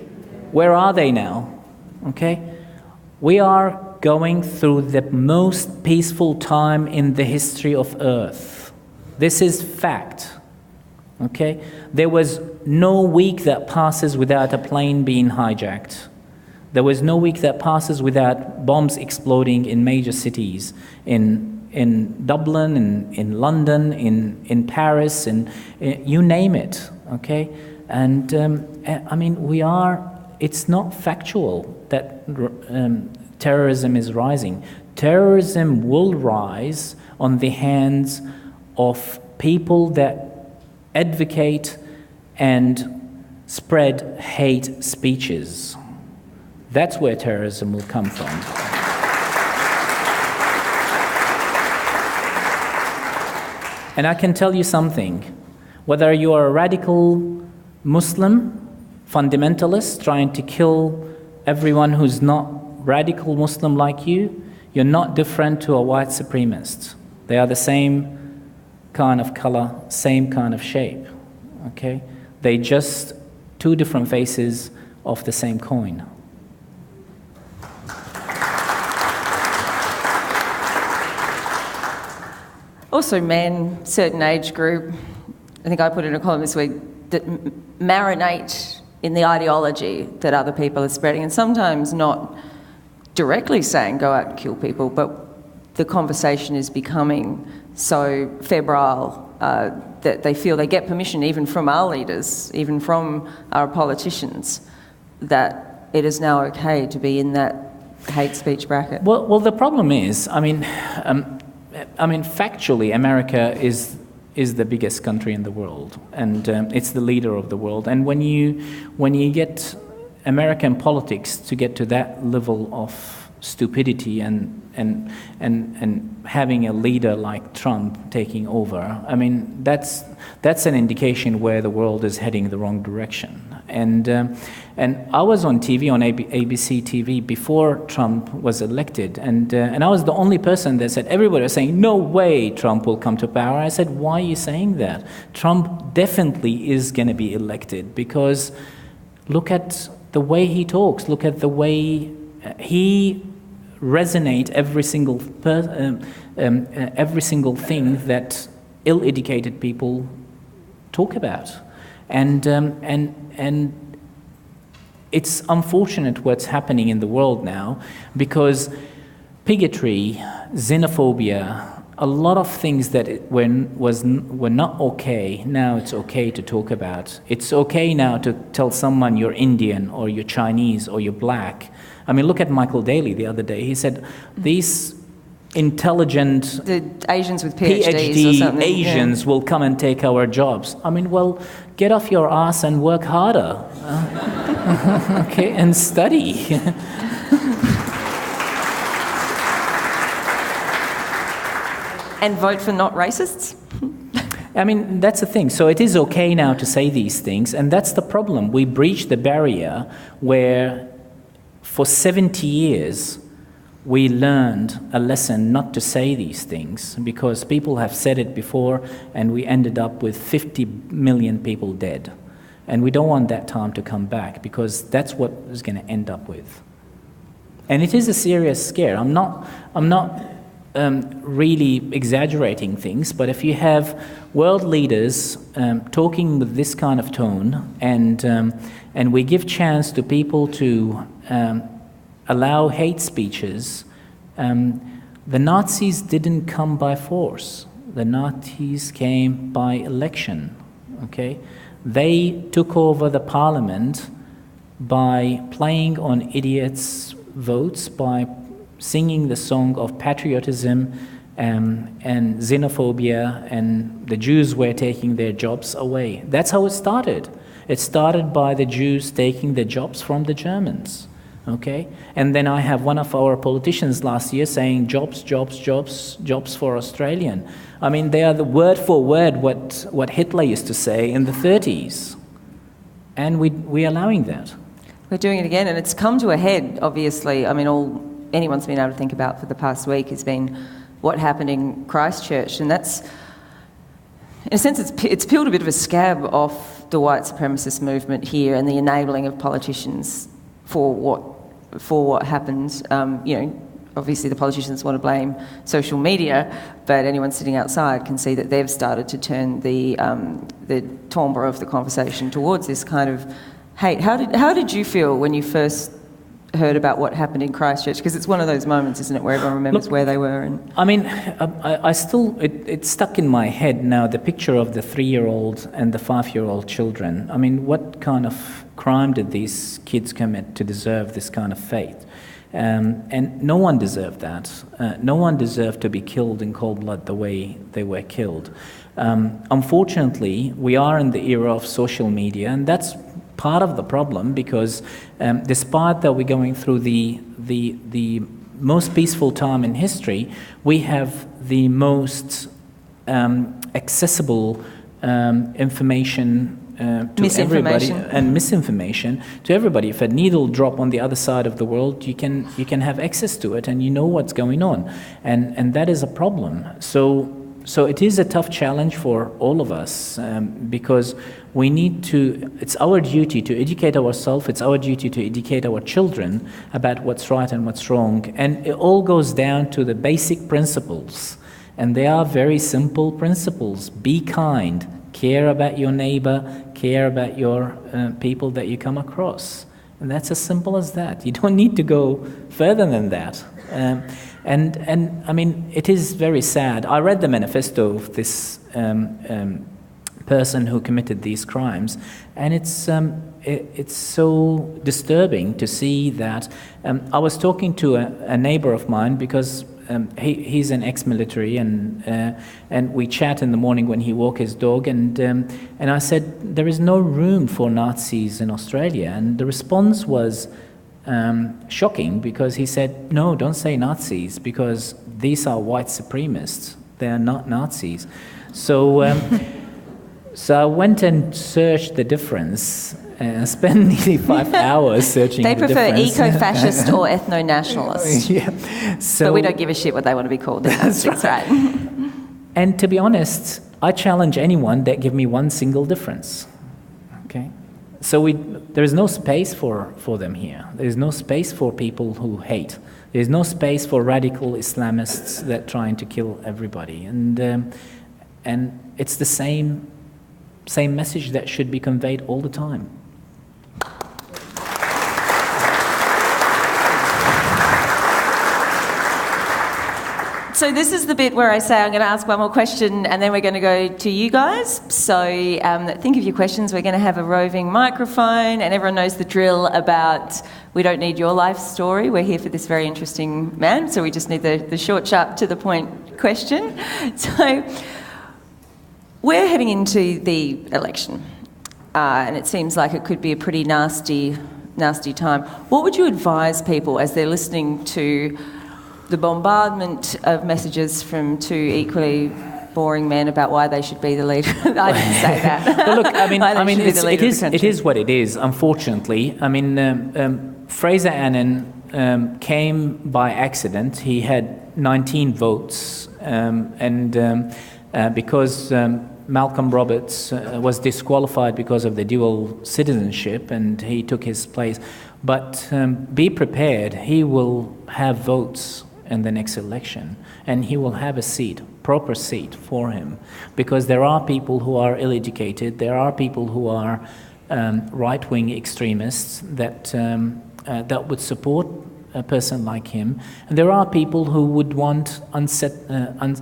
Where are they now? Okay? We are going through the most peaceful time in the history of Earth. This is fact. Okay? There was no week that passes without a plane being hijacked. There was no week that passes without bombs exploding in major cities, in Dublin, in London, in Paris, in you name it. Okay? And I mean, it's not factual that terrorism is rising. Terrorism will rise on the hands of people that advocate and spread hate speeches. That's where terrorism will come from. And I can tell you something, whether you are a radical Muslim, fundamentalist, trying to kill everyone who's not radical Muslim like you, you're not different to a white supremacist. They are the same kind of color, same kind of shape, okay? They just two different faces of the same coin. Also, men, certain age group, I think I put in a column this week, that marinate in the ideology that other people are spreading, and sometimes not directly saying go out and kill people, but the conversation is becoming so febrile that they feel they get permission even from our leaders, even from our politicians, that it is now okay to be in that hate speech bracket. Well, the problem is, I mean, factually, America is the biggest country in the world, and it's the leader of the world. And when you get American politics to get to that level of stupidity and having a leader like Trump taking over, I mean, that's an indication where the world is heading the wrong direction. And I was on TV, on ABC TV, before Trump was elected, and I was the only person that said, everybody was saying, no way Trump will come to power. I said, why are you saying that? Trump definitely is going to be elected, because look at the way he talks, look at the way he resonate every single thing that ill-educated people talk about, and it's unfortunate what's happening in the world now, because bigotry, xenophobia, a lot of things that were not okay, now it's okay to talk about. It's okay now to tell someone you're Indian or you're Chinese or you're black. I mean, look at Michael Daly the other day. He said, these intelligent the Asians with PhD or something, Asians will come and take our jobs. I mean, well, get off your ass and work harder. Okay, and study. And vote for not racists? I mean, that's the thing. So it is okay now to say these things, and that's the problem. We breached the barrier where for 70 years we learned a lesson not to say these things, because people have said it before, and we ended up with 50 million people dead. And we don't want that time to come back, because that's what it's going to end up with. And it is a serious scare. I'm not really exaggerating things, but if you have world leaders talking with this kind of tone, and we give chance to people to allow hate speeches, the Nazis didn't come by force. The Nazis came by election. Okay, they took over the parliament by playing on idiots' votes, by singing the song of patriotism and xenophobia, and the Jews were taking their jobs away. That's how it started. It started by the Jews taking the jobs from the Germans. Okay, and then I have one of our politicians last year saying jobs, jobs, jobs, jobs for Australian. I mean, they are the word for word what Hitler used to say in the 30s, and we're allowing that. We're doing it again, and it's come to a head, obviously. I mean, all anyone's been able to think about for the past week has been what happened in Christchurch, and that's, in a sense, it's peeled a bit of a scab off the white supremacist movement here and the enabling of politicians for what happens. Obviously the politicians want to blame social media, but anyone sitting outside can see that they've started to turn the timbre of the conversation towards this kind of hate. How did you feel when you first heard about what happened in Christchurch? Because it's one of those moments, isn't it, where everyone remembers where they were. And I mean, I still, it's stuck in my head now, the picture of the 3-year-old and the 5-year-old children. I mean, what kind of crime did these kids commit to deserve this kind of fate? And no one deserved that. No one deserved to be killed in cold blood the way they were killed. Unfortunately, we are in the era of social media, and that's part of the problem, because despite that we're going through the most peaceful time in history, we have the most accessible information to everybody, and misinformation to everybody. If a needle drop on the other side of the world, you can have access to it, and you know what's going on, and that is a problem. So it is a tough challenge for all of us, because we need to, it's our duty to educate ourselves, it's our duty to educate our children about what's right and what's wrong. And it all goes down to the basic principles. And they are very simple principles. Be kind, care about your neighbor, care about your people that you come across. And that's as simple as that. You don't need to go further than that. And I mean, it is very sad. I read the manifesto of this person who committed these crimes, and it's so disturbing to see that. I was talking to a neighbor of mine, because he's an ex-military, and we chat in the morning when he walks his dog, and I said, there is no room for Nazis in Australia, and the response was shocking, because he said, no, don't say Nazis, because these are white supremacists. They are not Nazis. So so I went and searched the difference and spent nearly 5 hours searching the difference. They prefer eco-fascist or ethno-nationalist. Yeah. So, but we don't give a shit what they want to be called. That's right. And to be honest, I challenge anyone that give me one single difference. Okay? So there is no space for them here. There is no space for people who hate. There is no space for radical Islamists that trying to kill everybody. And it's the same message that should be conveyed all the time. So this is the bit where I say I'm going to ask one more question, and then we're going to go to you guys. So think of your questions. We're going to have a roving microphone, and everyone knows the drill about we don't need your life story. We're here for this very interesting man, so we just need the short, sharp, to the point question. So we're heading into the election, and it seems like it could be a pretty nasty time. What would you advise people as they're listening to the bombardment of messages from two equally boring men about why they should be the leader? I didn't say that. Well, look, I mean, it is what it is. Unfortunately, I mean, Fraser Annan came by accident. He had 19 votes, because Malcolm Roberts was disqualified because of the dual citizenship, and he took his place. But be prepared, he will have votes in the next election, and he will have a seat, proper seat for him, because there are people who are ill-educated, there are people who are right-wing extremists that would support a person like him, and there are people who would want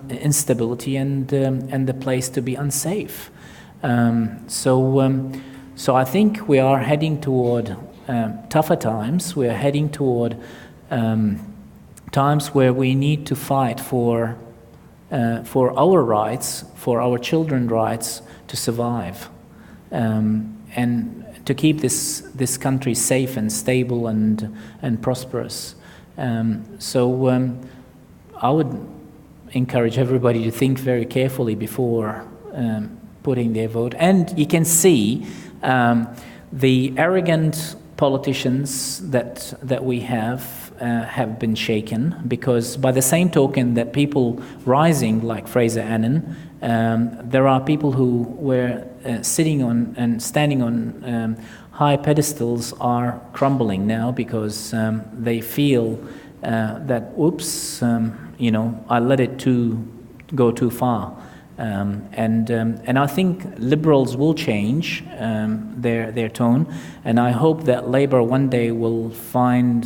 instability and the place to be unsafe. So I think we are heading toward tougher times. We are heading toward times where we need to fight for our rights, for our children's rights to survive, and to keep this country safe and stable and prosperous. So I would encourage everybody to think very carefully before putting their vote. And you can see the arrogant politicians that we have been shaken, because by the same token that people rising like Fraser Annan, there are people who were sitting on and standing on high pedestals are crumbling now because they feel that, oops, I let it go too far. And I think Liberals will change their tone, and I hope that Labor one day will find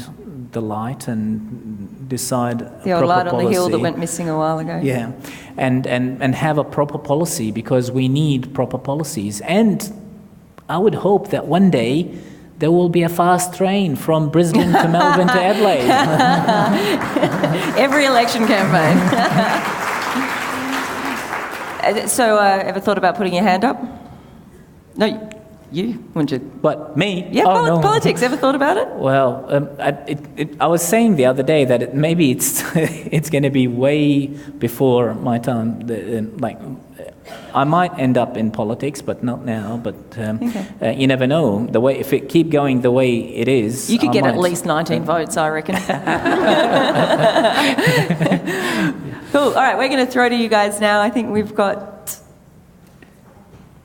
the light and decide the old light on the hill that went missing a while ago. Yeah, and have a proper policy, because we need proper policies. And I would hope that one day there will be a fast train from Brisbane to Melbourne to Adelaide. Every election campaign. So, ever thought about putting your hand up? No, you, Munjed. What, me? Yeah, no. Politics. Ever thought about it? Well, I was saying the other day that maybe it's it's going to be way before my time. I might end up in politics, but not now. But you never know. If it keep going the way it is, you could get at least 19 votes, I reckon. Cool. All right, we're going to throw to you guys now. I think we've got...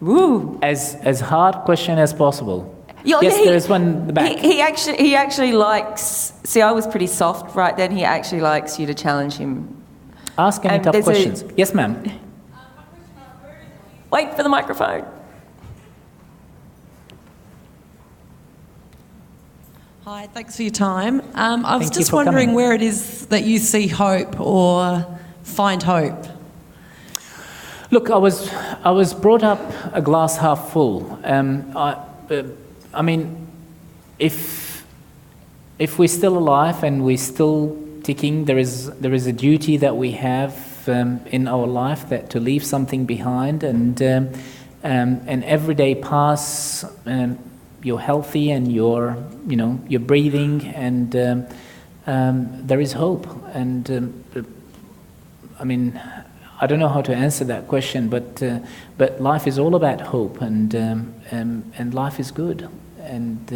Woo! As hard question as possible. Yes, there's one in the back. He actually likes... See, I was pretty soft right then. He actually likes you to challenge him. Ask any tough questions. Yes, ma'am. Wait for the microphone. Hi, thanks for your time. I was just wondering where it is that you see hope or find hope. Look, I was brought up a glass half full. I mean, if we're still alive and we're still ticking, there is a duty that we have in our life that to leave something behind, and every day pass. You're healthy and you're breathing, and there is hope. And I mean, I don't know how to answer that question, but life is all about hope, and life is good. And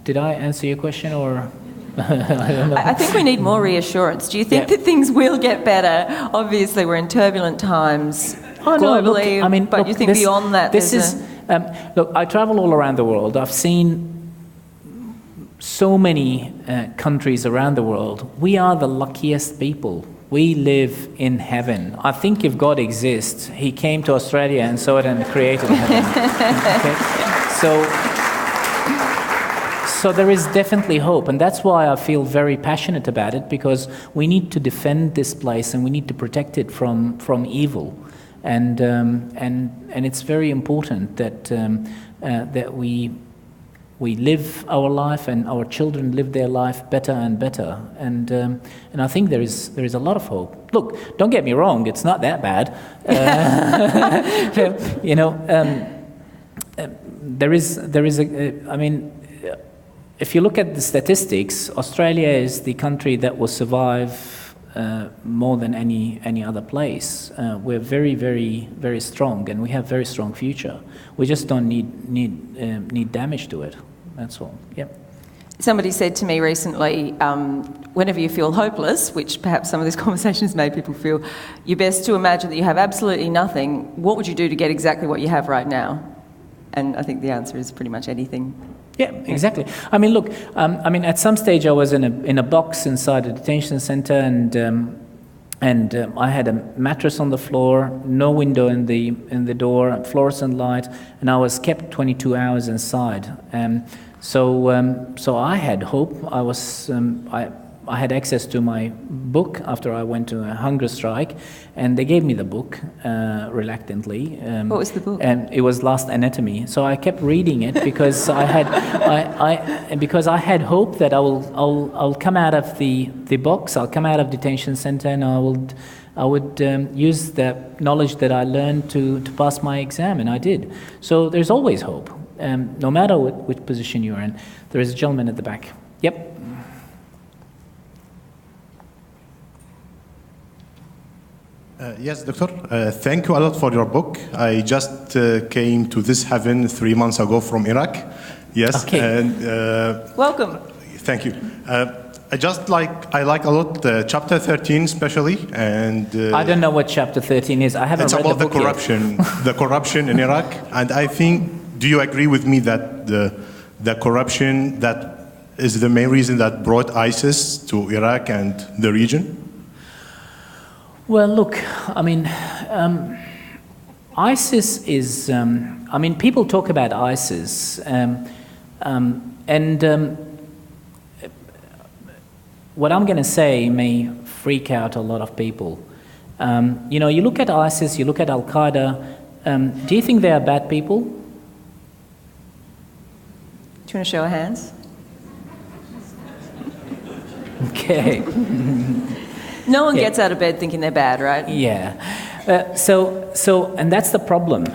did I answer your question, or? I don't know. I think we need more reassurance. Do you think that things will get better? Obviously, we're in turbulent times globally, but you think beyond that? Look, I travel all around the world. I've seen so many countries around the world. We are the luckiest people. We live in heaven. I think if God exists, He came to Australia and saw it and created heaven. Okay? So there is definitely hope, and that's why I feel very passionate about it, because we need to defend this place and we need to protect it from evil. And it's very important that we live our life and our children live their life better and better. And I think there is a lot of hope. Look, don't get me wrong; it's not that bad. There is a. I mean, if you look at the statistics, Australia is the country that will survive more than any other place. We're very, very, very strong, and we have very strong future. We just don't need damage to it. That's all. Yep. Somebody said to me recently, whenever you feel hopeless, which perhaps some of this conversation has made people feel, you're best to imagine that you have absolutely nothing. What would you do to get exactly what you have right now? And I think the answer is pretty much anything. Yeah, exactly. I mean, look, at some stage I was in a box inside a detention center, and I had a mattress on the floor, no window in the door, fluorescent light, and I was kept 22 hours inside. So I had hope. I had access to my book after I went to a hunger strike, and they gave me the book reluctantly. What was the book? And it was Last Anatomy. So I kept reading it because I had hope that I'll come out of the box, I'll come out of detention center, and I would use the knowledge that I learned to pass my exam, and I did. So there's always hope, no matter which position you're in. There is a gentleman at the back. Yep. Yes, Doctor. Thank you a lot for your book. I just came to this heaven 3 months ago from Iraq. Yes. Okay. And, welcome. Thank you. I like a lot chapter 13 especially, and I don't know what chapter 13 is. I haven't read the book yet. It's about the corruption in Iraq, and I think, do you agree with me that the corruption that is the main reason that brought ISIS to Iraq and the region? Well, look, ISIS is, people talk about ISIS, what I'm going to say may freak out a lot of people. You look at ISIS, you look at Al-Qaeda, do you think they are bad people? Do you want to show of hands? Okay. No one gets out of bed thinking they're bad, right? Yeah. And that's the problem.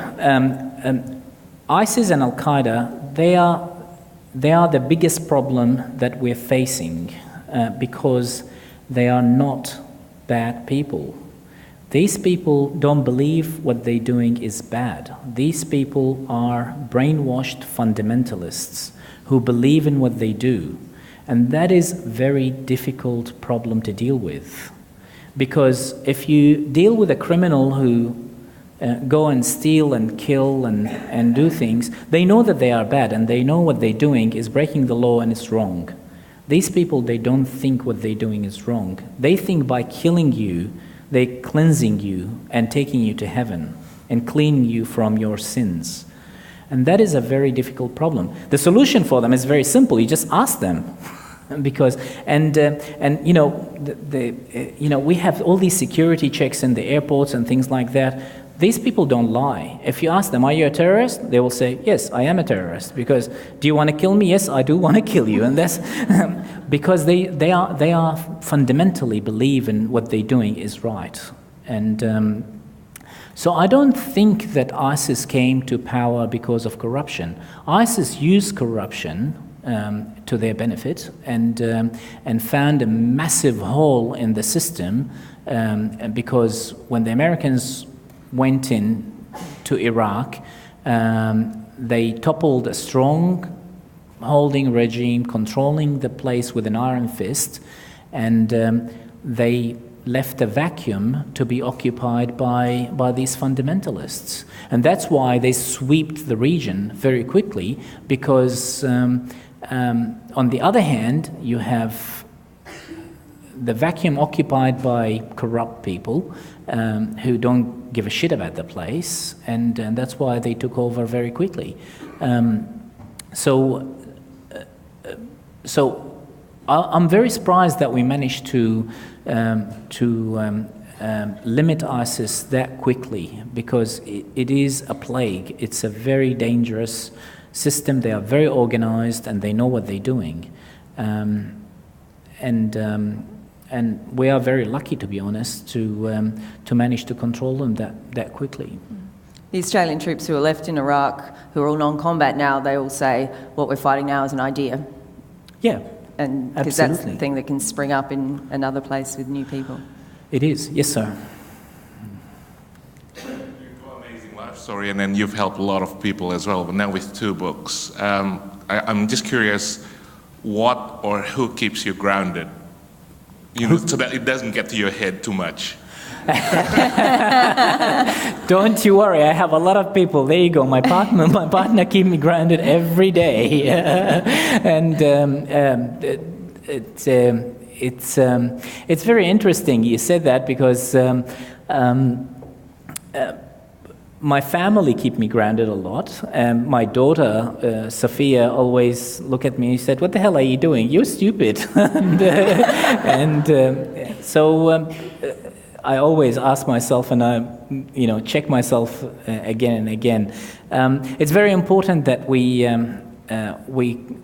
ISIS and Al-Qaeda, they are the biggest problem that we're facing because they are not bad people. These people don't believe what they're doing is bad. These people are brainwashed fundamentalists who believe in what they do. And that is a very difficult problem to deal with. Because if you deal with a criminal who go and steal and kill and do things, they know that they are bad and they know what they're doing is breaking the law and it's wrong. These people, they don't think what they're doing is wrong. They think by killing you, they're cleansing you and taking you to heaven and cleaning you from your sins. And that is a very difficult problem. The solution for them is very simple. You just ask them. Because we have all these security checks in the airports and things like that. These people don't lie. If you ask them, are you a terrorist? They will say, yes, I am a terrorist. Because, do you want to kill me? Yes, I do want to kill you. And that's because they are fundamentally believe in what they're doing is right. And so I don't think that ISIS came to power because of corruption. ISIS used corruption to their benefit and found a massive hole in the system because when the Americans went in to Iraq, they toppled a strong holding regime controlling the place with an iron fist, and they left a vacuum to be occupied by these fundamentalists. And that's why they swept the region very quickly, because on the other hand, you have the vacuum occupied by corrupt people who don't give a shit about the place, and that's why they took over very quickly. So I'm very surprised that we managed to limit ISIS that quickly, because it is a plague. It's a very dangerous system. They are very organized and they know what they're doing, and we are very lucky, to be honest, to manage to control them that quickly. The Australian troops who are left in Iraq, who are all non-combat now, they all say what we're fighting now is an idea. Yeah, and because that's the thing that can spring up in another place with new people. It is, yes, sir. Amazing life story, and then you've helped a lot of people as well, but now with 2 books. I'm just curious, what or who keeps you grounded? So that it doesn't get to your head too much. Don't you worry, I have a lot of people. There you go. My partner keep me grounded every day. And it's very interesting you said that, because my family keep me grounded a lot. My daughter, Sophia, always look at me and said, "What the hell are you doing? You're stupid." So I always ask myself, and I, check myself again and again. It's very important that we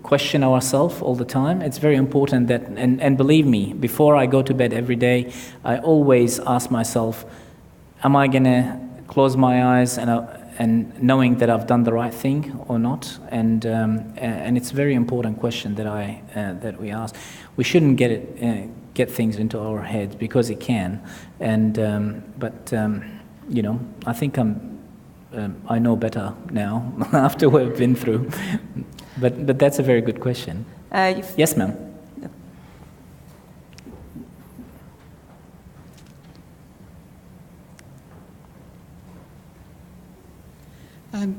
question ourselves all the time. It's very important that, and believe me, before I go to bed every day, I always ask myself, am I going to close my eyes and knowing that I've done the right thing or not? And it's a very important question that we ask. We shouldn't get things into our heads, because it can. But I think I know better now after what we've been through. But that's a very good question. Yes, ma'am.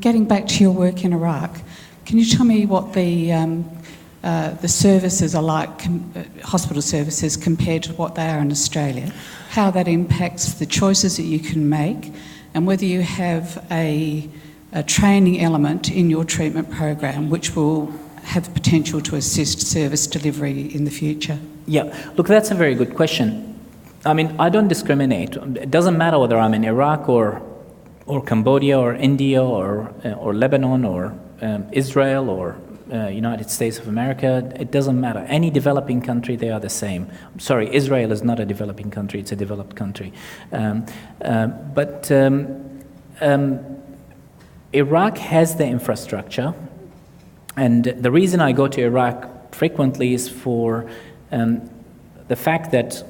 Getting back to your work in Iraq, can you tell me what the services are like, hospital services, compared to what they are in Australia? How that impacts the choices that you can make, and whether you have a training element in your treatment program which will have the potential to assist service delivery in the future? Yeah, look, that's a very good question. I mean, I don't discriminate. It doesn't matter whether I'm in Iraq or Cambodia or India or Lebanon or Israel or United States of America. It doesn't matter. Any developing country, they are the same. Sorry, Israel is not a developing country, it's a developed country. Iraq has the infrastructure, and the reason I go to Iraq frequently is for the fact that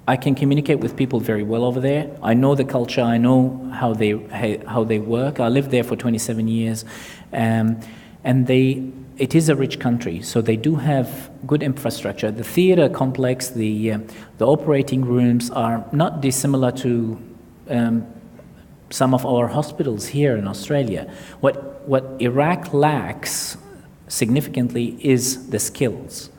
I can communicate with people very well over there. I know the culture, I know how they work. I lived there for 27 years, and it is a rich country, so they do have good infrastructure. The theatre complex, the operating rooms are not dissimilar to some of our hospitals here in Australia. What Iraq lacks significantly is the skills.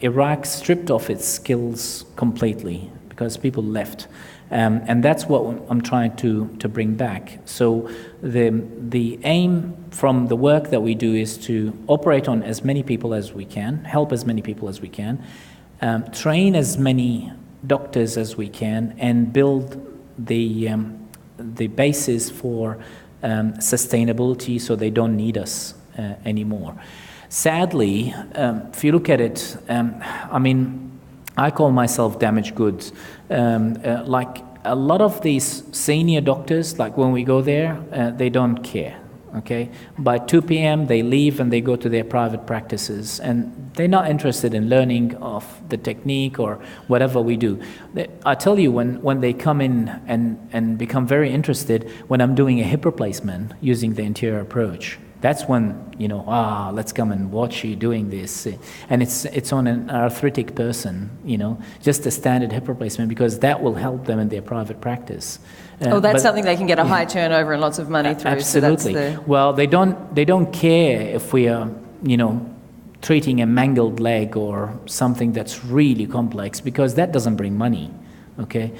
Iraq stripped off its skills completely because people left. And that's what I'm trying to bring back. So the aim from the work that we do is to operate on as many people as we can, help as many people as we can, train as many doctors as we can, and build the basis for sustainability so they don't need us anymore. Sadly, if you look at it, I call myself damaged goods. Like a lot of these senior doctors, like when we go there, they don't care, okay? By 2 p.m. they leave and they go to their private practices, and they're not interested in learning of the technique or whatever we do. I tell you, when they come in and become very interested, when I'm doing a hip replacement using the anterior approach, that's when, let's come and watch you doing this. And it's on an arthritic person, just a standard hip replacement, because that will help them in their private practice. That's something they can get a high turnover and lots of money through. Absolutely. So Well, they don't care if we are, treating a mangled leg or something that's really complex, because that doesn't bring money, okay?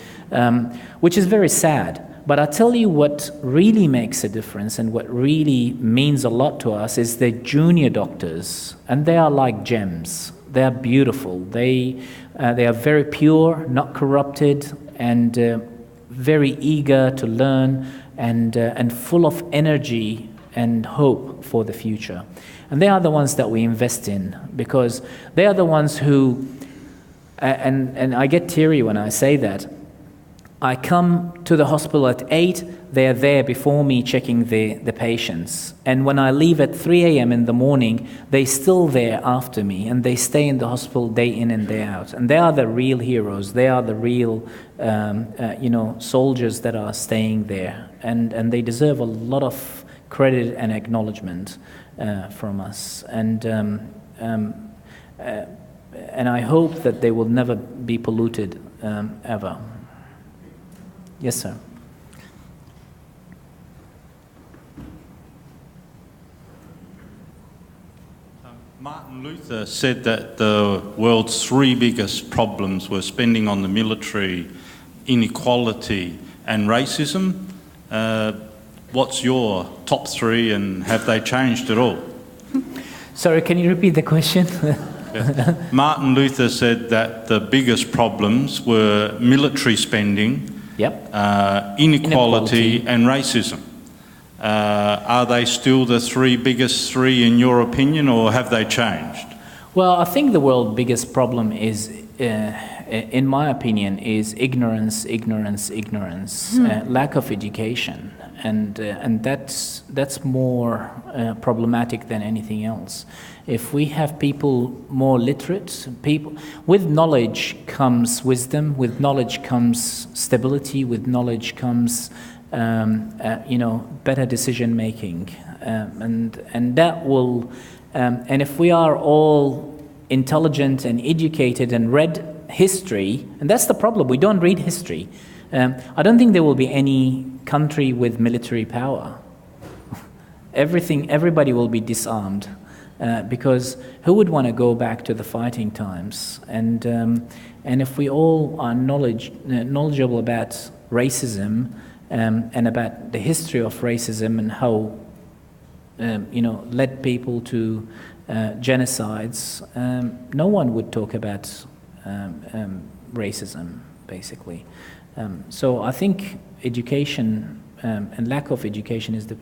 Which is very sad. But I tell you what really makes a difference and what really means a lot to us is the junior doctors, and they are like gems. They are beautiful. They are very pure, not corrupted, and very eager to learn and full of energy and hope for the future. And they are the ones that we invest in, because they are the ones who, and I get teary when I say that. I come to the hospital at 8, they're there before me checking the patients. And when I leave at 3 a.m. in the morning, they're still there after me, and they stay in the hospital day in and day out. And they are the real heroes. They are the real, soldiers that are staying there. And they deserve a lot of credit and acknowledgement from us. And I hope that they will never be polluted, ever. Yes, sir. Martin Luther said that the world's 3 biggest problems were spending on the military, inequality and racism. What's your top 3 and have they changed at all? Sorry, can you repeat the question? Martin Luther said that the biggest problems were military spending, inequality and racism. Are they still the 3 biggest 3 in your opinion, or have they changed? Well, I think the world's biggest problem is, in my opinion, is ignorance, lack of education, and that's more problematic than anything else. If we have people more literate, with knowledge comes wisdom, with knowledge comes stability, with knowledge comes better decision making, and that will, and if we are all intelligent and educated and read history, and that's the problem, we don't read history. I don't think there will be any country with military power. Everybody will be disarmed, because who would want to go back to the fighting times? And if we all are knowledgeable about racism, and about the history of racism and how led people to genocides, no one would talk about racism, basically. So I think education and lack of education is the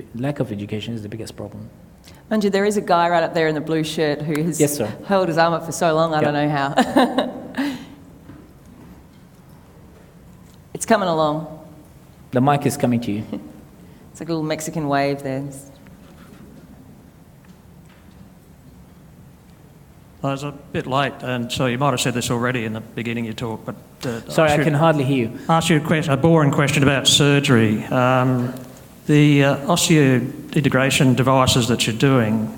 biggest problem. Munjed, there is a guy right up there in the blue shirt who has held his arm up for so long, I don't know how. It's coming along. The mic is coming to you. It's like a little Mexican wave there. I was a bit late, and so you might have said this already in the beginning of your talk, but... Sorry, I can hardly hear you. Ask you a boring question about surgery. The osseointegration devices that you're doing,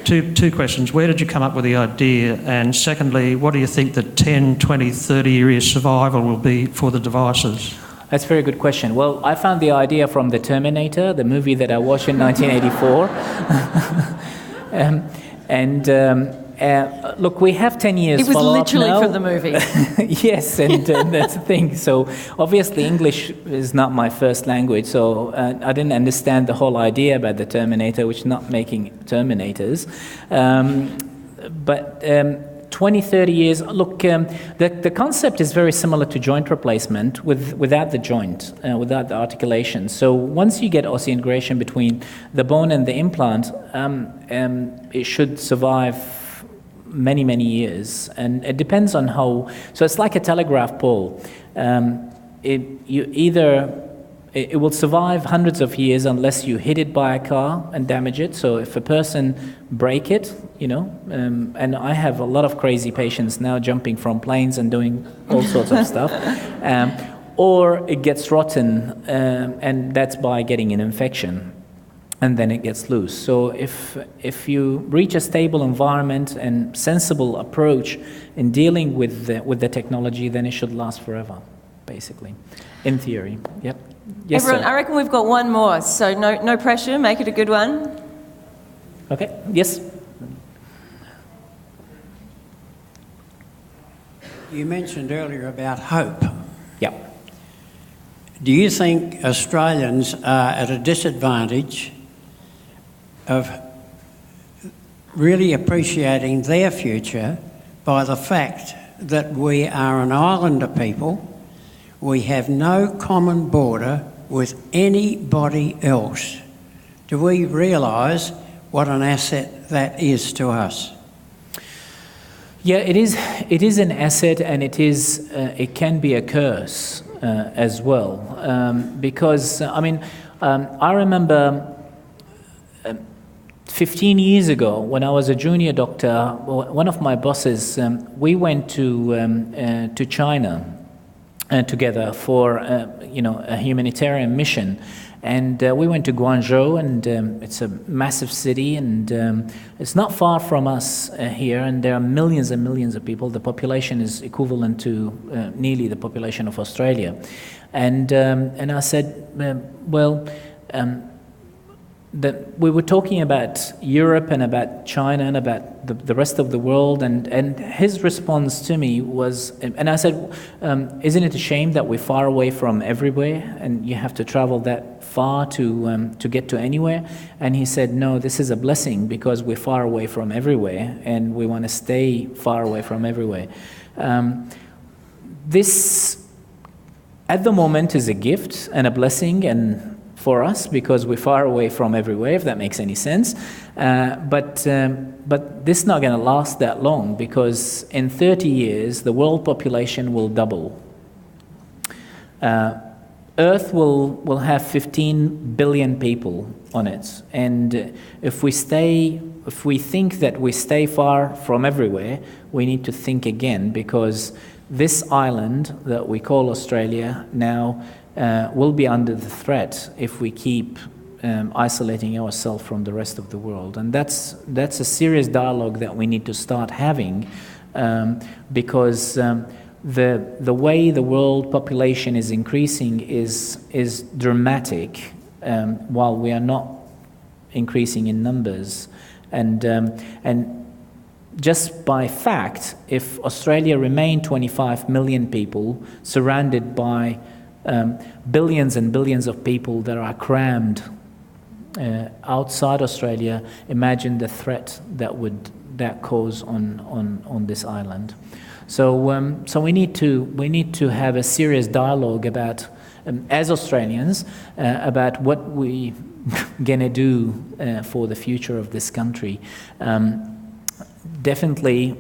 two questions. Where did you come up with the idea? And secondly, what do you think the 10, 20, 30 years survival will be for the devices? That's a very good question. Well, I found the idea from The Terminator, the movie that I watched in 1984. Look, we have 10 years follow-up now. It was literally from the movie. Yes, and that's the thing. So obviously English is not my first language, so I didn't understand the whole idea about the Terminator, which is not making Terminators. But 20, 30 years, look, the concept is very similar to joint replacement without the joint, without the articulation. So once you get osseointegration between the bone and the implant, it should survive many, many years. And it depends on how, so it's like a telegraph pole. It will survive hundreds of years unless you hit it by a car and damage it. So if a person break it, and I have a lot of crazy patients now jumping from planes and doing all sorts of stuff, or it gets rotten, and that's by getting an infection, and then it gets loose. So if you reach a stable environment and sensible approach in dealing with the technology, then it should last forever, basically, in theory. Yep. Yes, everyone, sir. I reckon we've got one more, so no pressure, make it a good one. Okay, yes. You mentioned earlier about hope. Yeah. Do you think Australians are at a disadvantage of really appreciating their future by the fact that we are an islander people? We have no common border with anybody else. Do we realise what an asset that is to us? Yeah, it is an asset, and it can be a curse as well, because I remember 15 years ago when I was a junior doctor, one of my bosses, we went to China together for a humanitarian mission, And we went to Guangzhou, and it's a massive city, and it's not far from us here, and there are millions and millions of people. The population is equivalent to nearly the population of Australia. And I said, that we were talking about Europe and about China and about the rest of the world, and his response to me was, and I said, isn't it a shame that we're far away from everywhere and you have to travel that far to get to anywhere? And he said, no, this is a blessing because we're far away from everywhere and we want to stay far away from everywhere. This, at the moment, is a gift and a blessing, and for us, because we're far away from everywhere, if that makes any sense. But this is not going to last that long, because in 30 years, the world population will double. Earth will have 15 billion people on it. And if we think that we stay far from everywhere, we need to think again, because this island that we call Australia now will be under the threat if we keep isolating ourselves from the rest of the world. And that's a serious dialogue that we need to start having, because the way the world population is increasing is dramatic, while we are not increasing in numbers. And just by fact, if Australia remained 25 million people surrounded by billions and billions of people that are crammed outside Australia, imagine the threat that cause on this island. So we need to have a serious dialogue about, as Australians, about what we gonna do for the future of this country. Definitely.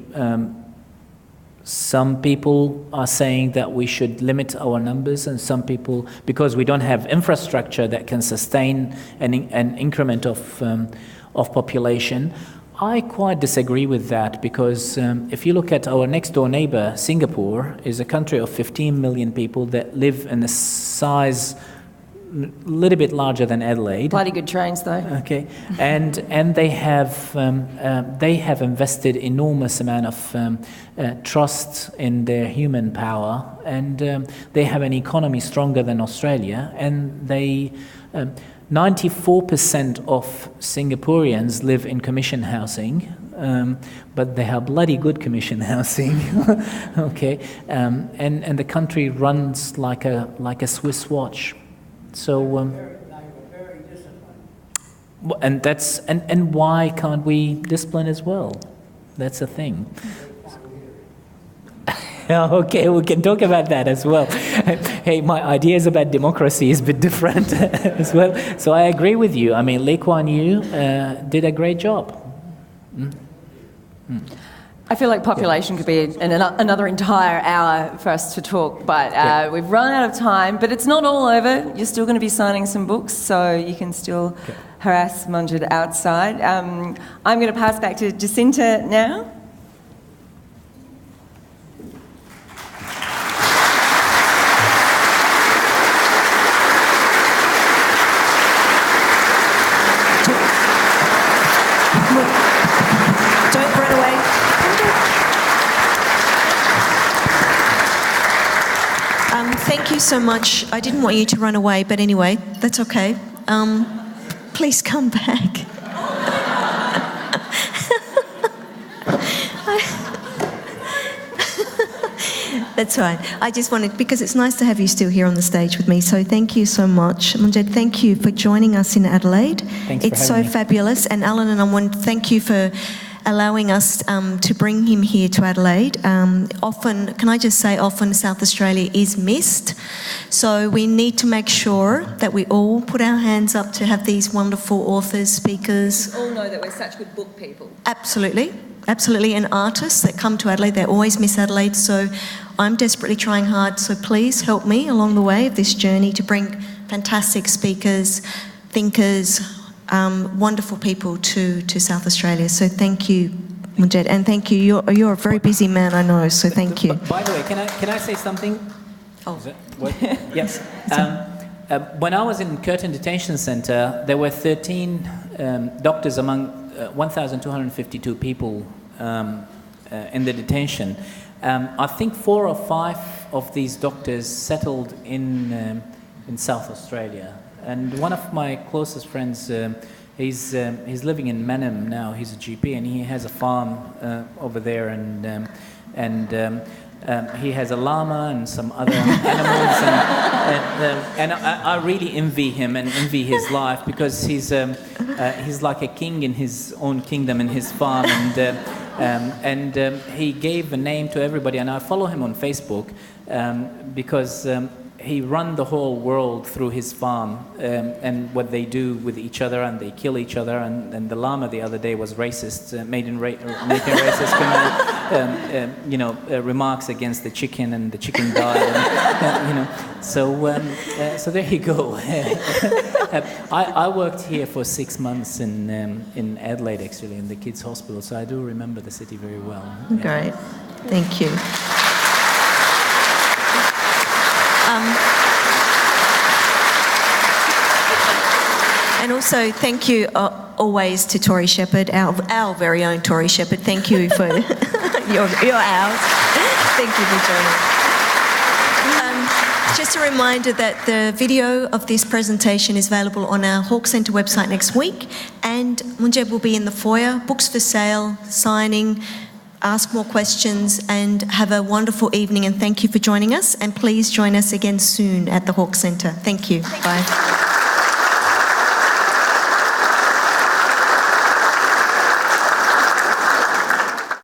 Some people are saying that we should limit our numbers, and some people, because we don't have infrastructure that can sustain an increment of population. I quite disagree with that, because if you look at our next door neighbor, Singapore is a country of 15 million people that live in a size a little bit larger than Adelaide. Bloody good trains, though. Okay, and they have invested enormous amount of trust in their human power, and they have an economy stronger than Australia, and 94% of Singaporeans live in commission housing. But they have bloody good commission housing, okay, and the country runs like a Swiss watch. So, they were very disciplined. And why can't we discipline as well? That's a thing. Okay, we can talk about that as well. Hey, my ideas about democracy is a bit different as well. So I agree with you. I mean, Lee Kuan Yew did a great job. I feel like population could be another entire hour for us to talk, but we've run out of time. But it's not all over. You're still going to be signing some books, so you can still harass Munjed outside. I'm going to pass back to Jacinta now. Thank you so much. I didn't want you to run away, but anyway, that's okay. Please come back. That's right. I just wanted, because it's nice to have you still here on the stage with me, so thank you so much. Munjed, thank you for joining us in Adelaide. Thanks it's for having so fabulous. And Alan and I want to thank you for allowing us to bring him here to Adelaide. Often, can I just say, often South Australia is missed. So we need to make sure that we all put our hands up to have these wonderful authors, speakers. We all know that we're such good book people. Absolutely. Absolutely. And artists that come to Adelaide, they always miss Adelaide. So I'm desperately trying hard. So please help me along the way of this journey to bring fantastic speakers, thinkers, wonderful people to South Australia. So thank you, Munjed, and thank you. You're a very busy man, I know. So thank you. By the way, can I say something? Oh, Is it, what? Yes. When I was in Curtin Detention Centre, there were 13 doctors among 1,252 people in the detention. I think 4 or 5 of these doctors settled in South Australia. And one of my closest friends, he's living in Manus now. He's a GP, and he has a farm over there, and he has a llama and some other animals, and I really envy him and envy his life, because he's like a king in his own kingdom in his farm, and he gave a name to everybody, and I follow him on Facebook because he run the whole world through his farm and what they do with each other, and they kill each other, and the llama the other day was racist, making racist remarks against the chicken, and the chicken died, and, so there you go. I worked here for 6 months in Adelaide, actually, in the kids' hospital, so I do remember the city very well. Great, thank you. And also, thank you always to Tori Shepherd, our very own Tori Shepherd. Thank you for your ours. Thank you for joining. Just a reminder that the video of this presentation is available on our Hawke Centre website next week, and Munjed will be in the foyer, books for sale, signing. Ask more questions, and have a wonderful evening, and thank you for joining us, and please join us again soon at the Hawke Centre. Thank you. Bye.